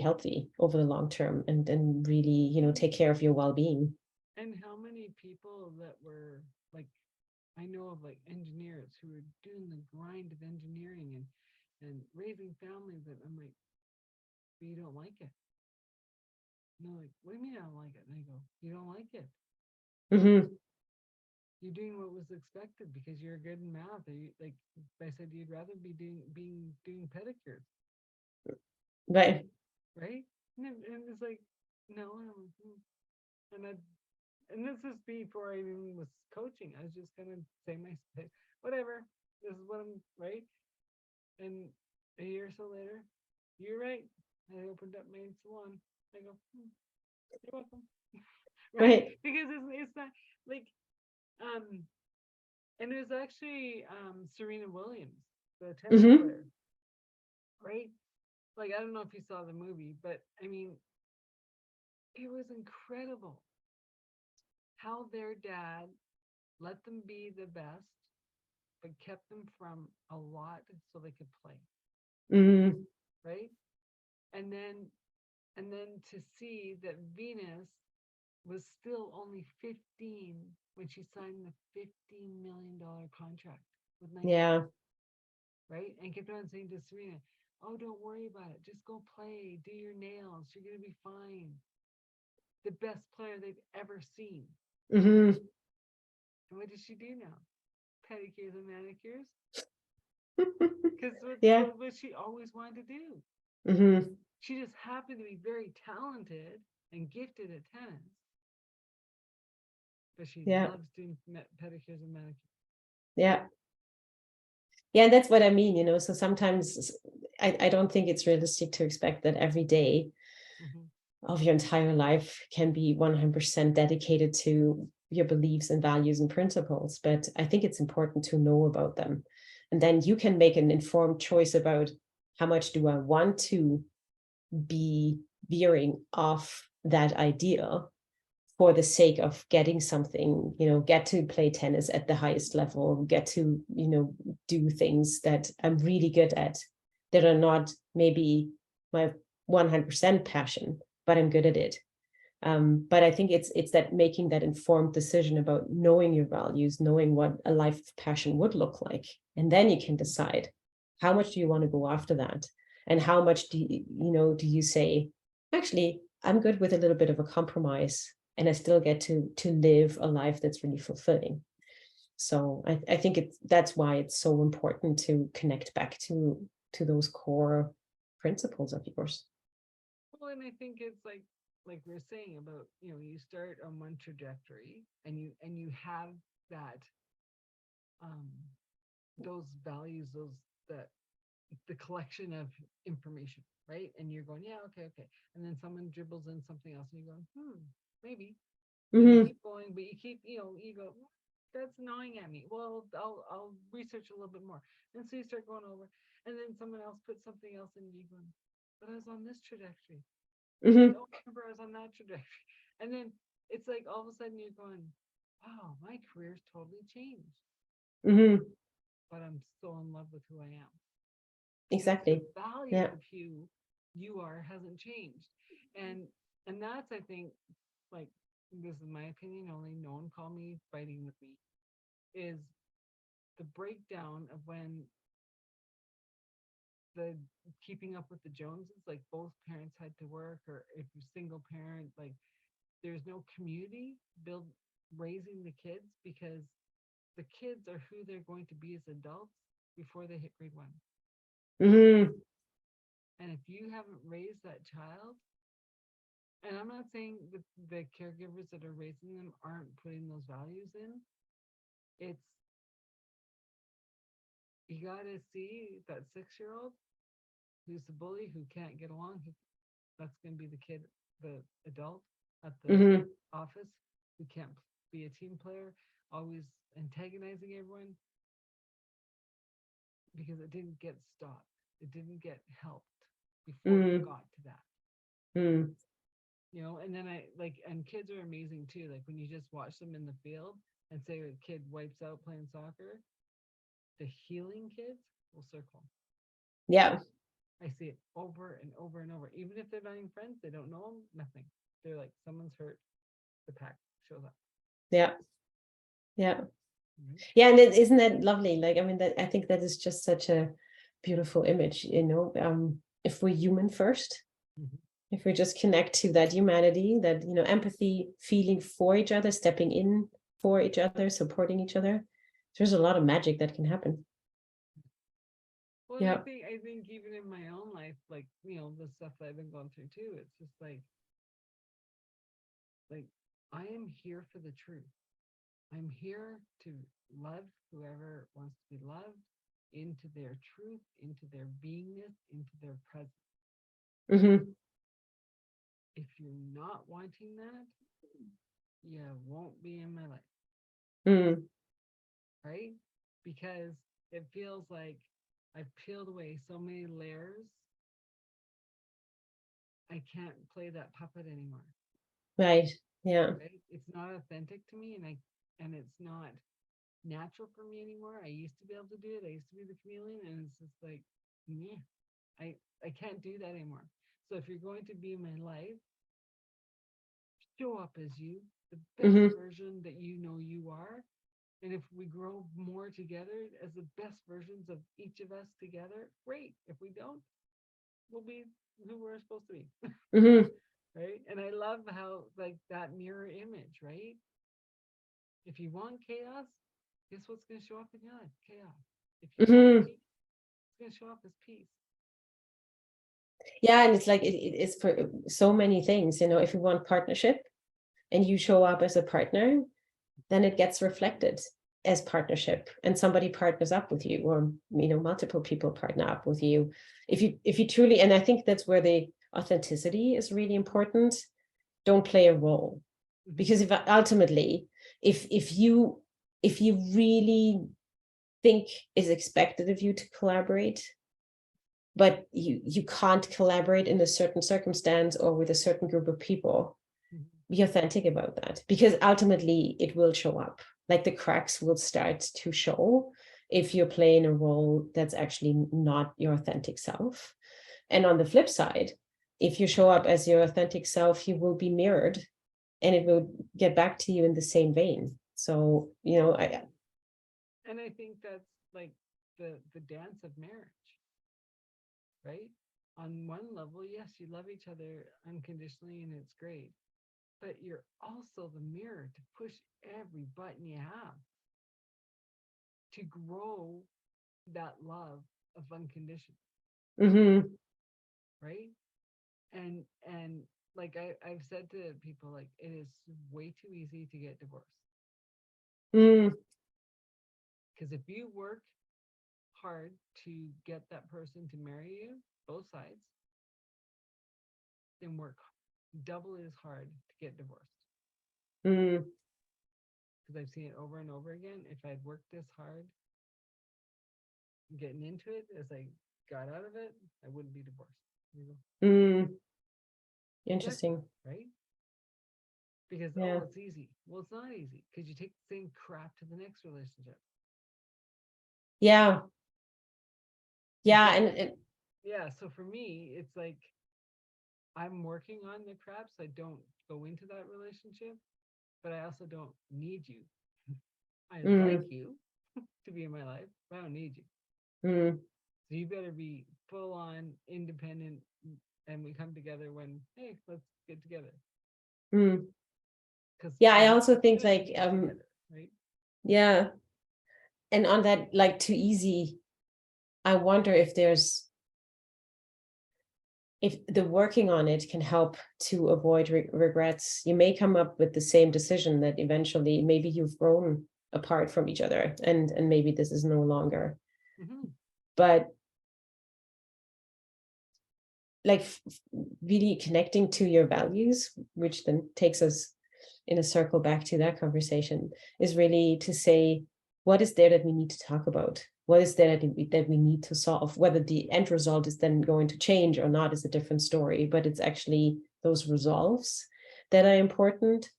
Speaker 1: healthy over the long term, and really, take care of your well-being.
Speaker 2: And how many people that were like, I know of like engineers who are doing the grind of engineering and raising families, that I'm like, but you don't like it. And they're like, what do you mean I don't like it? And I go, you don't like it. You're doing what was expected because you're good in math. Or like I said, you'd rather be doing pedicures.
Speaker 1: Right.
Speaker 2: Right. And it's like, no, and I, and this is before I even was coaching. I was just gonna say whatever. This is what I'm right. And a year or so later, you're right. I opened up my salon. I go, you're welcome. Right?
Speaker 1: Right.
Speaker 2: Because it's not like um and it was actually Serena Williams, the tennis
Speaker 1: Mm-hmm.
Speaker 2: player, right? Like I don't know if you saw the movie, but I mean, it was incredible how their dad let them be the best, but kept them from a lot so they could play,
Speaker 1: Mm-hmm.
Speaker 2: right? And then to see that Venus was still only 15 when she signed the $15 million contract with Nike,
Speaker 1: Yeah.
Speaker 2: right? And kept on saying to Serena, "Oh, don't worry about it. Just go play, do your nails. You're gonna be fine." The best player they've ever seen.
Speaker 1: Mm-hmm.
Speaker 2: And what does she do now? Pedicures and manicures, because
Speaker 1: Yeah.
Speaker 2: what she always wanted to do.
Speaker 1: Mm-hmm.
Speaker 2: She just happened to be very talented and gifted at tennis, but she
Speaker 1: Yeah.
Speaker 2: loves doing pedicures and manicures.
Speaker 1: Yeah. Yeah, and that's what I mean, so sometimes I don't think it's realistic to expect that every day
Speaker 2: Mm-hmm.
Speaker 1: of your entire life can be 100% dedicated to your beliefs and values and principles, but I think it's important to know about them. And then you can make an informed choice about how much do I want to be veering off that ideal for the sake of getting something, get to play tennis at the highest level, get to, do things that I'm really good at that are not maybe my 100% passion, but I'm good at it. But I think it's that making that informed decision about knowing your values, knowing what a life of passion would look like. And then you can decide how much do you want to go after that? And how much do you say, actually, I'm good with a little bit of a compromise and I still get to live a life that's really fulfilling. So I think that's why it's so important to connect back to those core principles of yours.
Speaker 2: Well, and I think it's like we're saying about, you start on one trajectory and you have that um those values, those that the collection of information, right? And you're going, yeah, okay, okay. And then someone dribbles in something else and you're going, maybe. And you
Speaker 1: Mm-hmm.
Speaker 2: keep going, but you keep, you go, that's gnawing at me. Well, I'll research a little bit more. And so you start going over, and then someone else puts something else in, and you go, but I was on this trajectory. And
Speaker 1: Mm-hmm.
Speaker 2: oh, remember I was on that trajectory. And then it's like all of a sudden you're going, wow, my career's totally changed,
Speaker 1: Mm-hmm.
Speaker 2: but I'm still in love with who I am because the
Speaker 1: Exactly.
Speaker 2: value
Speaker 1: Yeah.
Speaker 2: of who you are hasn't changed. And that's, I think, like, this is my opinion only, no one call me fighting with me, is the breakdown of when the keeping up with the Joneses, like both parents had to work, or if you're single parent, like there's no community build raising the kids, because the kids are who they're going to be as adults before they hit grade 1.
Speaker 1: Mm-hmm.
Speaker 2: And if you haven't raised that child, and I'm not saying that the caregivers that are raising them aren't putting those values in, it's, you got to see that 6-year-old who's the bully, who can't get along, that's going to be the kid, the adult at the
Speaker 1: Mm-hmm.
Speaker 2: office who can't be a team player, always antagonizing everyone, because it didn't get stopped. It didn't get helped before it
Speaker 1: Mm-hmm.
Speaker 2: got to that.
Speaker 1: Mm-hmm.
Speaker 2: And then I like, and kids are amazing too. Like when you just watch them in the field and say a kid wipes out playing soccer, the healing kids will circle.
Speaker 1: Yeah.
Speaker 2: I see it over and over and over. Even if they're not even friends, they don't know them, nothing. They're like, someone's hurt, the pack shows up.
Speaker 1: Yeah. Yeah.
Speaker 2: Mm-hmm.
Speaker 1: Yeah. And isn't that lovely? Like, I mean, that I think that is just such a beautiful image, if we're human first,
Speaker 2: Mm-hmm.
Speaker 1: if we just connect to that humanity, that, empathy, feeling for each other, stepping in for each other, supporting each other, there's a lot of magic that can happen.
Speaker 2: Well, and
Speaker 1: Yeah.
Speaker 2: I think even in my own life, like, the stuff that I've been going through too, it's just like like, I am here for the truth. I'm here to love whoever wants to be loved into their truth, into their beingness, into their presence.
Speaker 1: Mm-hmm.
Speaker 2: If you're not wanting that, you won't be in my life.
Speaker 1: Mm.
Speaker 2: Right? Because it feels like I've peeled away so many layers. I can't play that puppet anymore.
Speaker 1: Right. Yeah.
Speaker 2: Right? It's not authentic to me, and it's not natural for me anymore. I used to be able to do it. I used to be the chameleon, and it's just like, yeah, I can't do that anymore. So if you're going to be in my life, show up as you, the best
Speaker 1: Mm-hmm.
Speaker 2: version that you know you are. And if we grow more together as the best versions of each of us together, great. If we don't, we'll be who we're supposed to be.
Speaker 1: Mm-hmm.
Speaker 2: Right. And I love how, like, that mirror image, right? If you want chaos, guess what's going to show up in your life? Chaos. If you want
Speaker 1: Mm-hmm.
Speaker 2: peace, it's going to show up as peace.
Speaker 1: Yeah, and it's like it's for so many things, you know. If you want partnership and you show up as a partner, then it gets reflected as partnership, and somebody partners up with you, or you know, multiple people partner up with you. If you truly, and I think that's where the authenticity is really important. Don't play a role, because if ultimately, if you really think is expected of you to collaborate, but you can't collaborate in a certain circumstance or with a certain group of people, be authentic about that, because ultimately it will show up. Like the cracks will start to show if you're playing a role that's actually not your authentic self. And on the flip side, if you show up as your authentic self, you will be mirrored and it will get back to you in the same vein. So, you know,
Speaker 2: And I think that's like the dance of marriage, right? On one level, yes, you love each other unconditionally and it's great, but you're also the mirror to push every button you have to grow that love of unconditional,
Speaker 1: mm-hmm.
Speaker 2: right? And like I've said to people, like, it is way too easy to get divorced.
Speaker 1: Mm.
Speaker 2: Because if you work hard to get that person to marry you, both sides, then work double as hard to get divorced.
Speaker 1: Mm.
Speaker 2: Because I've seen it over and over again. If I'd worked this hard getting into it as I got out of it, I wouldn't be divorced.
Speaker 1: Mm.
Speaker 2: Exactly.
Speaker 1: Interesting.
Speaker 2: Right? Because,
Speaker 1: Yeah.
Speaker 2: oh, it's easy. Well, it's not easy because you take the same crap to the next relationship.
Speaker 1: Yeah. Yeah.
Speaker 2: So,
Speaker 1: And
Speaker 2: yeah. So for me, it's like I'm working on the crap so I don't go into that relationship, but I also don't need you. I like
Speaker 1: mm,
Speaker 2: you to be in my life, but I don't need you.
Speaker 1: mm,
Speaker 2: So you better be full on independent, and we come together when, hey, let's get together.
Speaker 1: mm.
Speaker 2: Because
Speaker 1: Yeah, I
Speaker 2: we're not
Speaker 1: also think
Speaker 2: good
Speaker 1: like
Speaker 2: together, right?
Speaker 1: yeah. And on that, like too easy, I wonder if the working on it can help to avoid regrets. You may come up with the same decision that eventually maybe you've grown apart from each other, and maybe this is no longer.
Speaker 2: Mm-hmm.
Speaker 1: But like really connecting to your values, which then takes us in a circle back to that conversation, is really to say, what is there that we need to talk about? What is there that we need to solve? Whether the end result is then going to change or not is a different story, but it's actually those resolves that are important.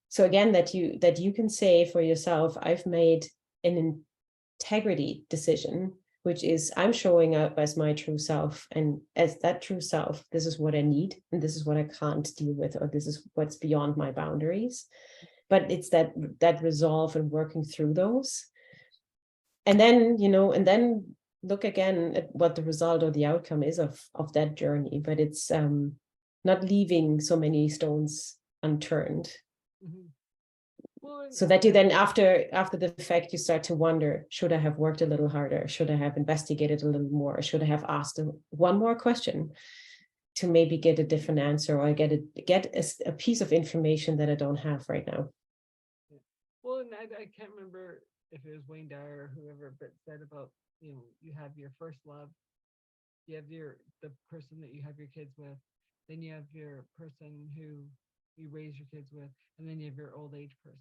Speaker 1: So again, that you can say for yourself, I've made an integrity decision, which is I'm showing up as my true self, and as that true self, this is what I need and this is what I can't deal with, or this is what's beyond my boundaries. But it's that resolve and working through those, and then and then look again at what the result or the outcome is of that journey. But it's not leaving so many stones unturned.
Speaker 2: Mm-hmm. Well,
Speaker 1: So that you then after the fact, you start to wonder, should I have worked a little harder? Should I have investigated a little more? Should I have asked one more question? to maybe get a different answer, or get a piece of information that I don't have right now.
Speaker 2: Yeah. Well, and I can't remember if it was Wayne Dyer or whoever, but said about, you have your first love, you have the person that you have your kids with, then you have your person who you raise your kids with, and then you have your old age person.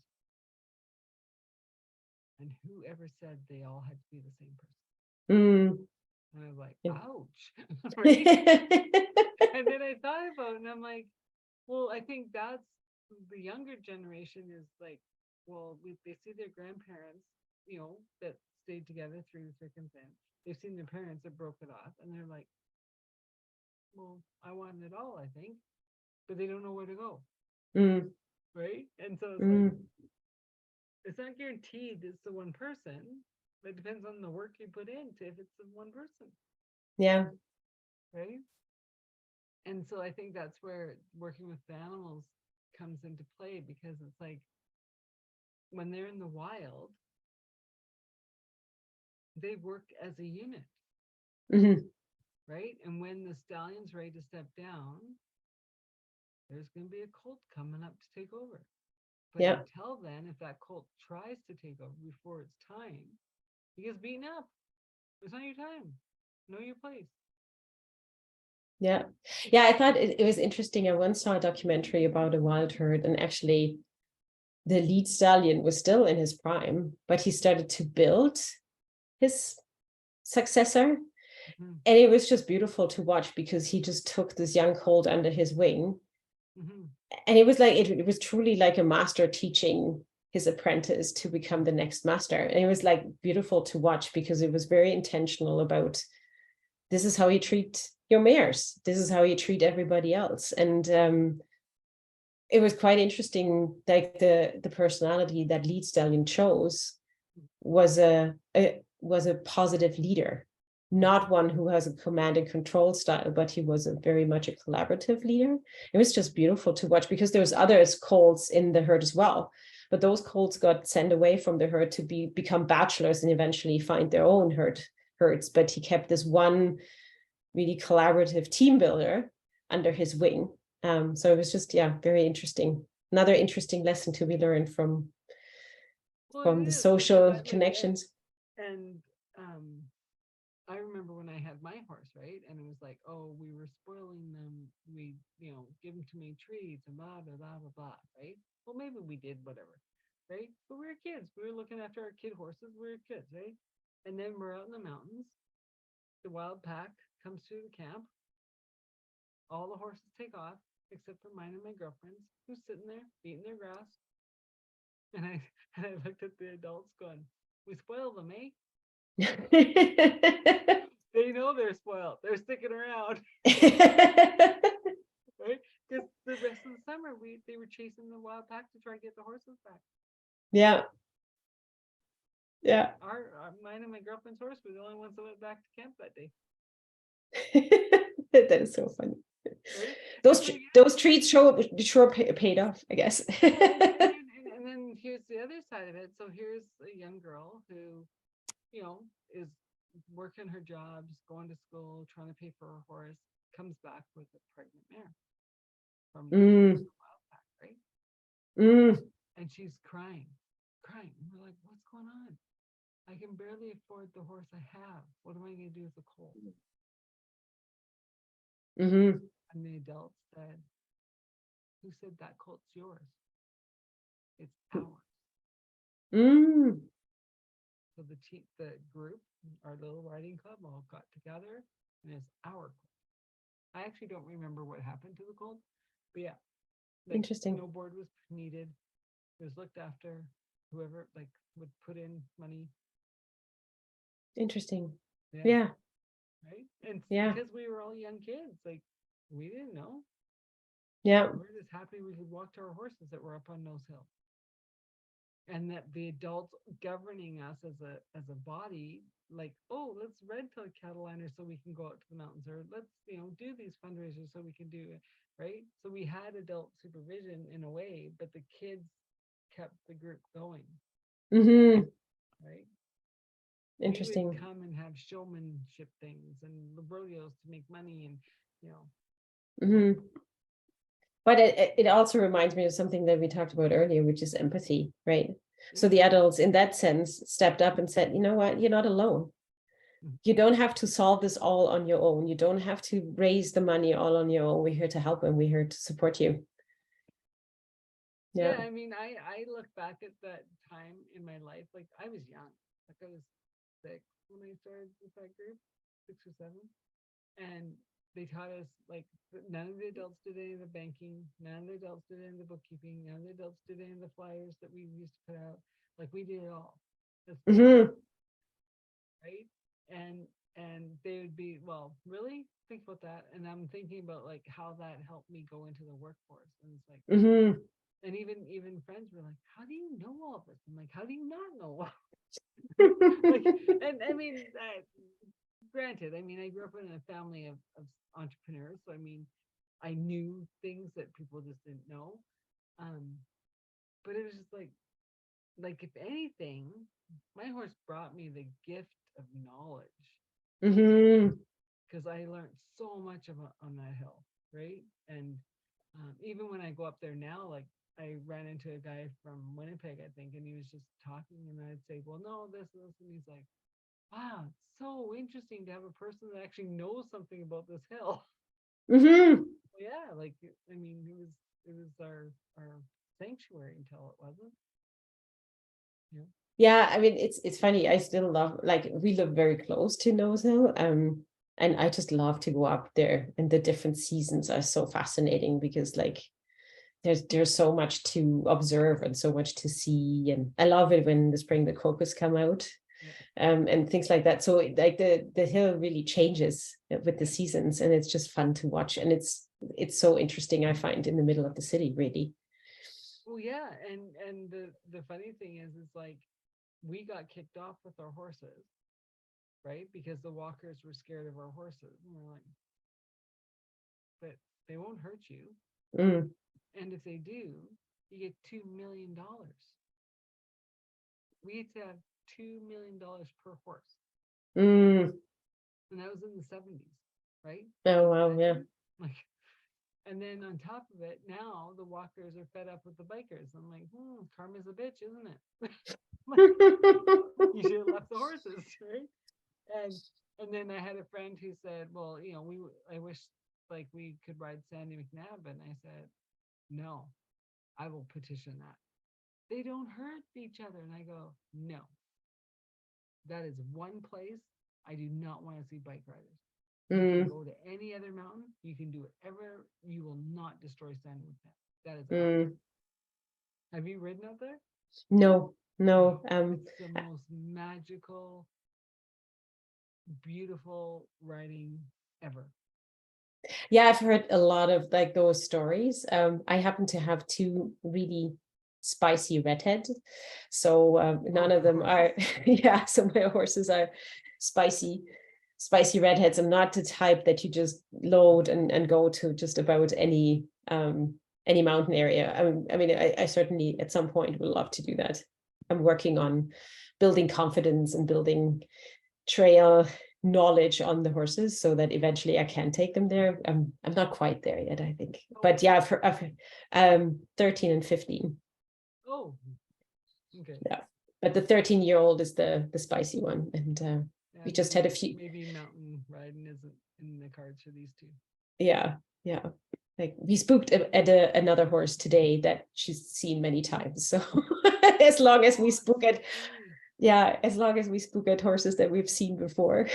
Speaker 2: And whoever said they all had to be the same person? And I was like, ouch. And then I thought about it, and I'm like, well, I think that's the younger generation is like, well, they see their grandparents, that stayed together through thick and thin. They've seen their parents that broke it off, and they're like, well, I want it all, I think, but they don't know where to go. Right? And so it's like, it's not guaranteed it's the one person. It depends on the work you put into if it's the one person.
Speaker 1: Yeah.
Speaker 2: Right? And so I think that's where working with the animals comes into play, because it's like when they're in the wild, they work as a unit. Right? And when the stallion's ready to step down, there's going to be a colt coming up to take over. But until then, if that colt tries to take over before it's time, he gets beaten up. It's not your time. Know your place.
Speaker 1: Yeah. I thought it was interesting. I once saw a documentary about a wild herd, and actually the lead stallion was still in his prime, but he started to build his successor. And it was just beautiful to watch, because he just took this young colt under his wing. And it was like, it was truly like a master teaching his apprentice to become the next master. And it was like beautiful to watch, because it was very intentional about, this is how you treat your mares. This is how you treat everybody else. And it was quite interesting. Like the personality that lead stallion chose was a positive leader, not one who has a command and control style, but he was very much a collaborative leader. It was just beautiful to watch, because there was other colts in the herd as well, but those colts got sent away from the herd to become bachelors and eventually find their own herds. But he kept this one really collaborative team builder under his wing. So it was just, very interesting. Another interesting lesson to be learned from the social connections.
Speaker 2: And I remember when I had my horse, right? And it was like, oh, we were spoiling them. We, give them too many treats and blah, blah, blah, blah, blah, right? Well, maybe we did, whatever, right? But we were kids. We were looking after our kid horses. We were kids, right? And then we're out in the mountains. The wild pack comes through the camp. All the horses take off, except for mine and my girlfriend's, who's sitting there eating their grass. And I looked at the adults going, we spoil them, eh? They know they're spoiled. They're sticking around. Right? Because the rest of the summer, they were chasing the wild pack to try and get the horses back.
Speaker 1: Yeah.
Speaker 2: Mine and my girlfriend's horse were the only ones that went back to camp that day.
Speaker 1: That is so funny. Right? Those treats sure paid off, I guess.
Speaker 2: And then here's the other side of it. So here's a young girl who, is working her jobs, going to school, trying to pay for her horse, comes back with a pregnant mare from the wild pack, right? And she's crying. We're like, what's going on? I can barely afford the horse I have. What am I going to do with the colt? And the adult said, who said that colt's yours? It's ours. So the group, our little riding club, all got together, and it's our colt. I actually don't remember what happened to the colt, but yeah,
Speaker 1: interesting.
Speaker 2: No board was needed. It was looked after. Whoever would put in money.
Speaker 1: Interesting. Yeah.
Speaker 2: Right. And because we were all young kids, we didn't know.
Speaker 1: Yeah.
Speaker 2: We were just happy we could walk to our horses that were up on Nose Hill. And that the adults governing us as a body, oh, let's red tail cattle liner so we can go out to the mountains, or let's do these fundraisers so we can do it, right? So we had adult supervision in a way, but the kids kept the group going. Right.
Speaker 1: Interesting.
Speaker 2: We would come and have showmanship things and the rodeos to make money, and
Speaker 1: Mm-hmm. But it also reminds me of something that we talked about earlier, which is empathy, right? So the adults in that sense stepped up and said, you know what, you're not alone. You don't have to solve this all on your own. You don't have to raise the money all on your own. We're here to help and we're here to support you.
Speaker 2: Yeah, I mean, I look back at that time in my life, like I was young, like I was 6 when I started with that group, 6 or 7, and they taught us like none of the adults did any of the banking, none of the adults did any of the bookkeeping, none of the adults did any of the flyers that we used to put out. Like we did it all, right? And they would be, well, really think about that, and I'm thinking about like how that helped me go into the workforce, and it's like. And even friends were like, "How do you know all this?" I'm like, "How do you not know?" Like, and I mean, granted, I mean, I grew up in a family of entrepreneurs, so I mean, I knew things that people just didn't know. But it was just like if anything, my horse brought me the gift of knowledge because I learned so much on that hill, right? And even when I go up there now, like I ran into a guy from Winnipeg, I think, and he was just talking, and I'd say, "Well, no, this," and he's like, "Wow, it's so interesting to have a person that actually knows something about this hill." Yeah, like I mean, it was our sanctuary until it wasn't. Yeah.
Speaker 1: Yeah, I mean, it's funny. I still love, like, we live very close to Nose Hill, and I just love to go up there. And the different seasons are so fascinating because, like, there's so much to observe and so much to see. And I love it when in the spring the crocus come out, and things like that. So like the hill really changes with the seasons, and it's just fun to watch. And it's so interesting, I find, in the middle of the city, really.
Speaker 2: Well, yeah, and the funny thing is like we got kicked off with our horses, right? Because the walkers were scared of our horses. And we're like, but they won't hurt you. And if they do, you get $2 million. We used to have $2 million per horse. And that was in the 70s, right?
Speaker 1: Oh, wow, yeah.
Speaker 2: Like, and then on top of it, now the walkers are fed up with the bikers. I'm like, karma's a bitch, isn't it? Like, you should have left the horses, right? And then I had a friend who said, well, I wish like we could ride Sandy McNabb, and I said, no, I will petition that. They don't hurt each other. And I go, no, that is one place I do not want to see bike riders. You can go to any other mountain. You can do whatever. You will not destroy Sandy McNabb. That is Have you ridden up there?
Speaker 1: No.
Speaker 2: It's the most magical, beautiful riding ever.
Speaker 1: Yeah, I've heard a lot of like those stories. I happen to have 2 really spicy redheads, so none of them are. Yeah, so my horses are spicy redheads. I'm not the type that you just load and go to just about any mountain area. I mean, I certainly at some point would love to do that. I'm working on building confidence and building trail knowledge on the horses so that eventually I can take them there. I'm not quite there yet, I think. But yeah, I've 13 and 15.
Speaker 2: Oh, okay.
Speaker 1: Yeah, but the 13-year-old is the spicy one, and we just had a few.
Speaker 2: Maybe mountain riding isn't in the cards for these 2.
Speaker 1: Yeah. Like we spooked at another horse today that she's seen many times. So as long as we spook at, as long as we spook at horses that we've seen before,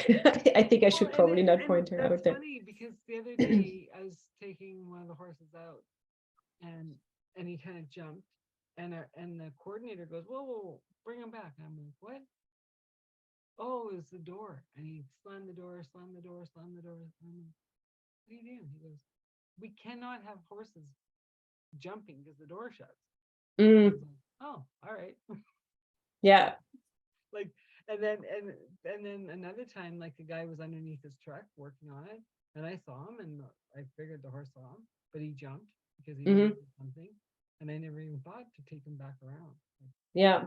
Speaker 1: I think I should probably not point her out there.
Speaker 2: That's funny because the other day I was taking one of the horses out, and he kind of jumped, and the coordinator goes, whoa, bring him back. And I'm like, what? Oh, it was the door. And he slammed the door. And I'm like, what are you doing? He goes, we cannot have horses jumping because the door shuts. Like, oh, all right.
Speaker 1: Yeah.
Speaker 2: Like, and then another time, like the guy was underneath his truck working on it, and I saw him, and I figured the horse saw him, but he jumped because he did something, and I never even thought to take him back around.
Speaker 1: Yeah.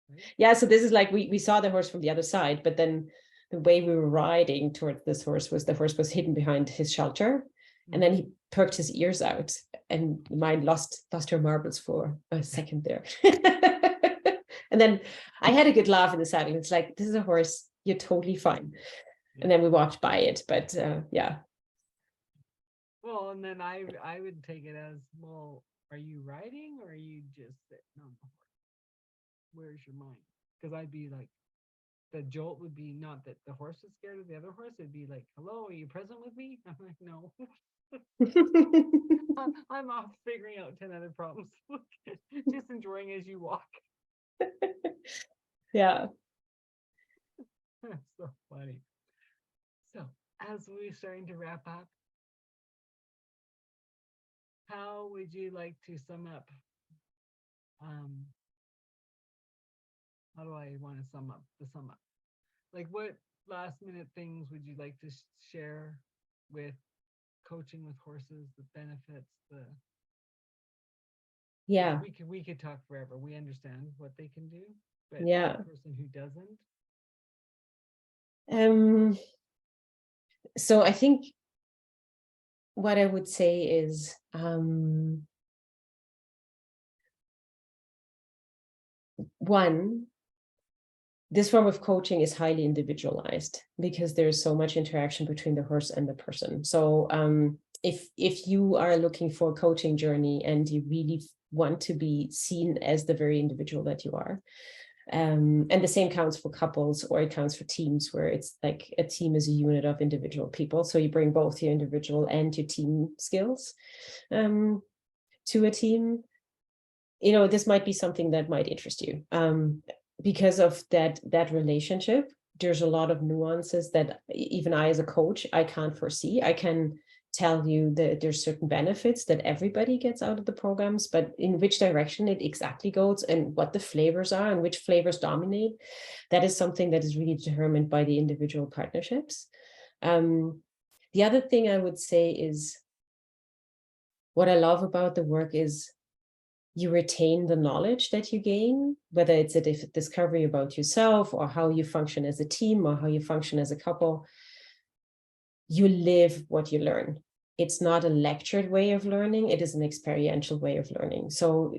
Speaker 1: Right? Yeah. So this is like we saw the horse from the other side, but then the way we were riding towards this horse was the horse was hidden behind his shelter. And then he perked his ears out, and mine lost her marbles for a second there. And then I had a good laugh in the saddle. It's like, this is a horse, you're totally fine. And then we walked by it, but yeah.
Speaker 2: Well, and then I would take it as, well, are you riding or are you just sitting on the horse? Where's your mind? Because I'd be like, the jolt would be not that the horse is scared of the other horse. It'd be like, hello, are you present with me? I'm like, no. I'm off figuring out 10 other problems. Just enjoying as you walk.
Speaker 1: Yeah.
Speaker 2: So funny. So as we're starting to wrap up, how would you like to sum up? How do I want to sum up the sum up? Like, what last minute things would you like to share with coaching with horses, the benefits,
Speaker 1: Yeah.
Speaker 2: we could talk forever. We understand what they can do, but
Speaker 1: Yeah.
Speaker 2: the person who doesn't.
Speaker 1: So I think what I would say is, one, this form of coaching is highly individualized because there's so much interaction between the horse and the person. So if you are looking for a coaching journey and you really want to be seen as the very individual that you are, and the same counts for couples, or it counts for teams, where it's like a team is a unit of individual people. So you bring both your individual and your team skills to a team. This might be something that might interest you. Because of that relationship, there's a lot of nuances that even I, as a coach, I can't foresee. I can tell you that there's certain benefits that everybody gets out of the programs, but in which direction it exactly goes and what the flavors are and which flavors dominate, that is something that is really determined by the individual partnerships. The other thing I would say is, what I love about the work is you retain the knowledge that you gain, whether it's a discovery about yourself or how you function as a team or how you function as a couple. You live what you learn. It's not a lectured way of learning. It is an experiential way of learning. So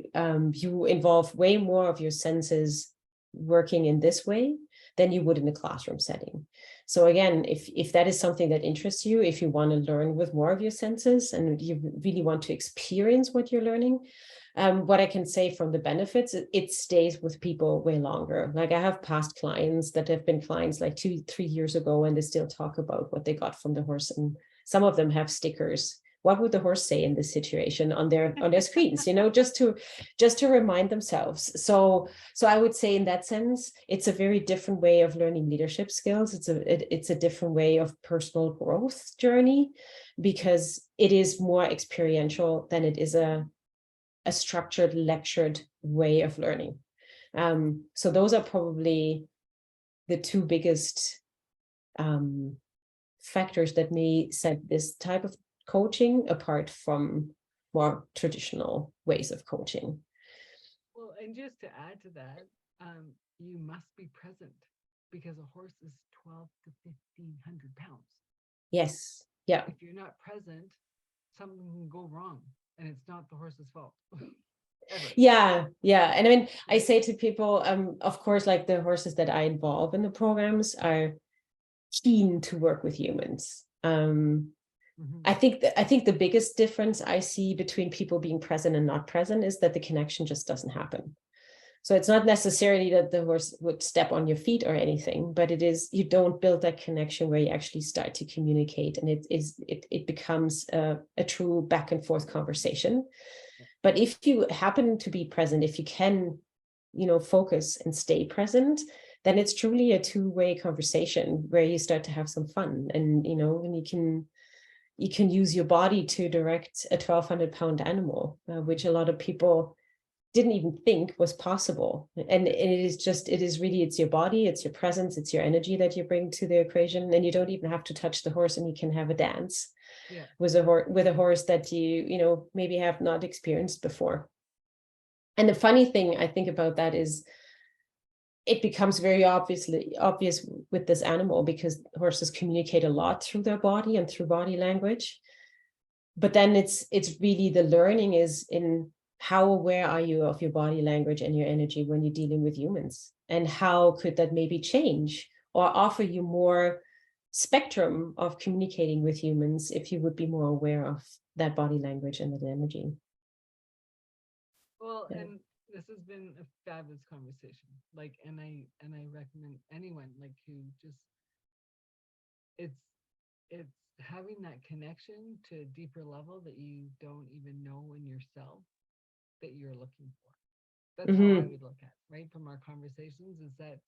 Speaker 1: you involve way more of your senses working in this way than you would in a classroom setting. So again, if that is something that interests you, if you want to learn with more of your senses and you really want to experience what you're learning, what I can say from the benefits, it stays with people way longer. Like, I have past clients that have been clients like 2-3 years ago, and they still talk about what they got from the horse. And some of them have stickers. What would the horse say in this situation on their screens, just to remind themselves. So I would say in that sense, it's a very different way of learning leadership skills. It's a different way of personal growth journey, because it is more experiential than it is a structured, lectured way of learning. So those are probably the two biggest factors that may set this type of coaching apart from more traditional ways of coaching.
Speaker 2: Well, and just to add to that, you must be present, because a horse is 12 to 1,500 pounds.
Speaker 1: Yes. Yeah.
Speaker 2: If you're not present, something can go wrong, and it's not the horse's fault.
Speaker 1: Yeah. And I mean, I say to people, of course, like, the horses that I involve in the programs are keen to work with humans. I think the biggest difference I see between people being present and not present is that the connection just doesn't happen. So it's not necessarily that the horse would step on your feet or anything, but it is, you don't build that connection where you actually start to communicate, and it becomes a true back and forth conversation. But if you happen to be present, if you can, focus and stay present, then it's truly a two-way conversation where you start to have some fun, and and you can use your body to direct a 1,200-pound animal, which a lot of people didn't even think was possible. And it's your body, it's your presence, it's your energy that you bring to the equation, and you don't even have to touch the horse, and you can have a dance with a horse that you maybe have not experienced before. And the funny thing I think about that is, it becomes very obvious with this animal, because horses communicate a lot through their body and through body language. but then it's really the learning is in how aware are you of your body language and your energy when you're dealing with humans, and how could that maybe change or offer you more spectrum of communicating with humans if you would be more aware of that body language and that energy.
Speaker 2: Well,
Speaker 1: Yeah.
Speaker 2: and this has been a fabulous conversation. Like, and I recommend anyone like who just it's it's having that connection to a deeper level that you don't even know in yourself that you're looking for. That's how I would look at it, right? From our conversations, is that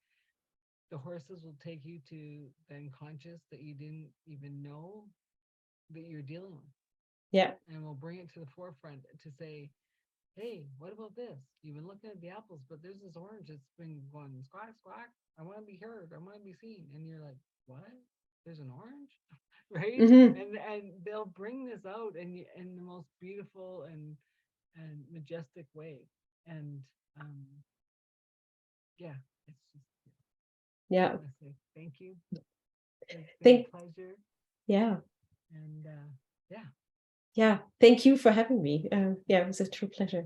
Speaker 2: the horses will take you to the unconscious that you didn't even know that you're dealing with.
Speaker 1: Yeah.
Speaker 2: And we'll bring it to the forefront to say, hey, what about this? You've been looking at the apples, but there's this orange that's been going squawk, squawk. I want to be heard. I want to be seen. And you're like, what? There's an orange? Right?
Speaker 1: Mm-hmm.
Speaker 2: And they'll bring this out in the most beautiful and majestic way. And yeah, it's just,
Speaker 1: Yeah.
Speaker 2: I want to say thank you. It's been
Speaker 1: Thank
Speaker 2: a pleasure.
Speaker 1: Yeah.
Speaker 2: And yeah.
Speaker 1: Yeah. Thank you for having me. Yeah, it was a true pleasure.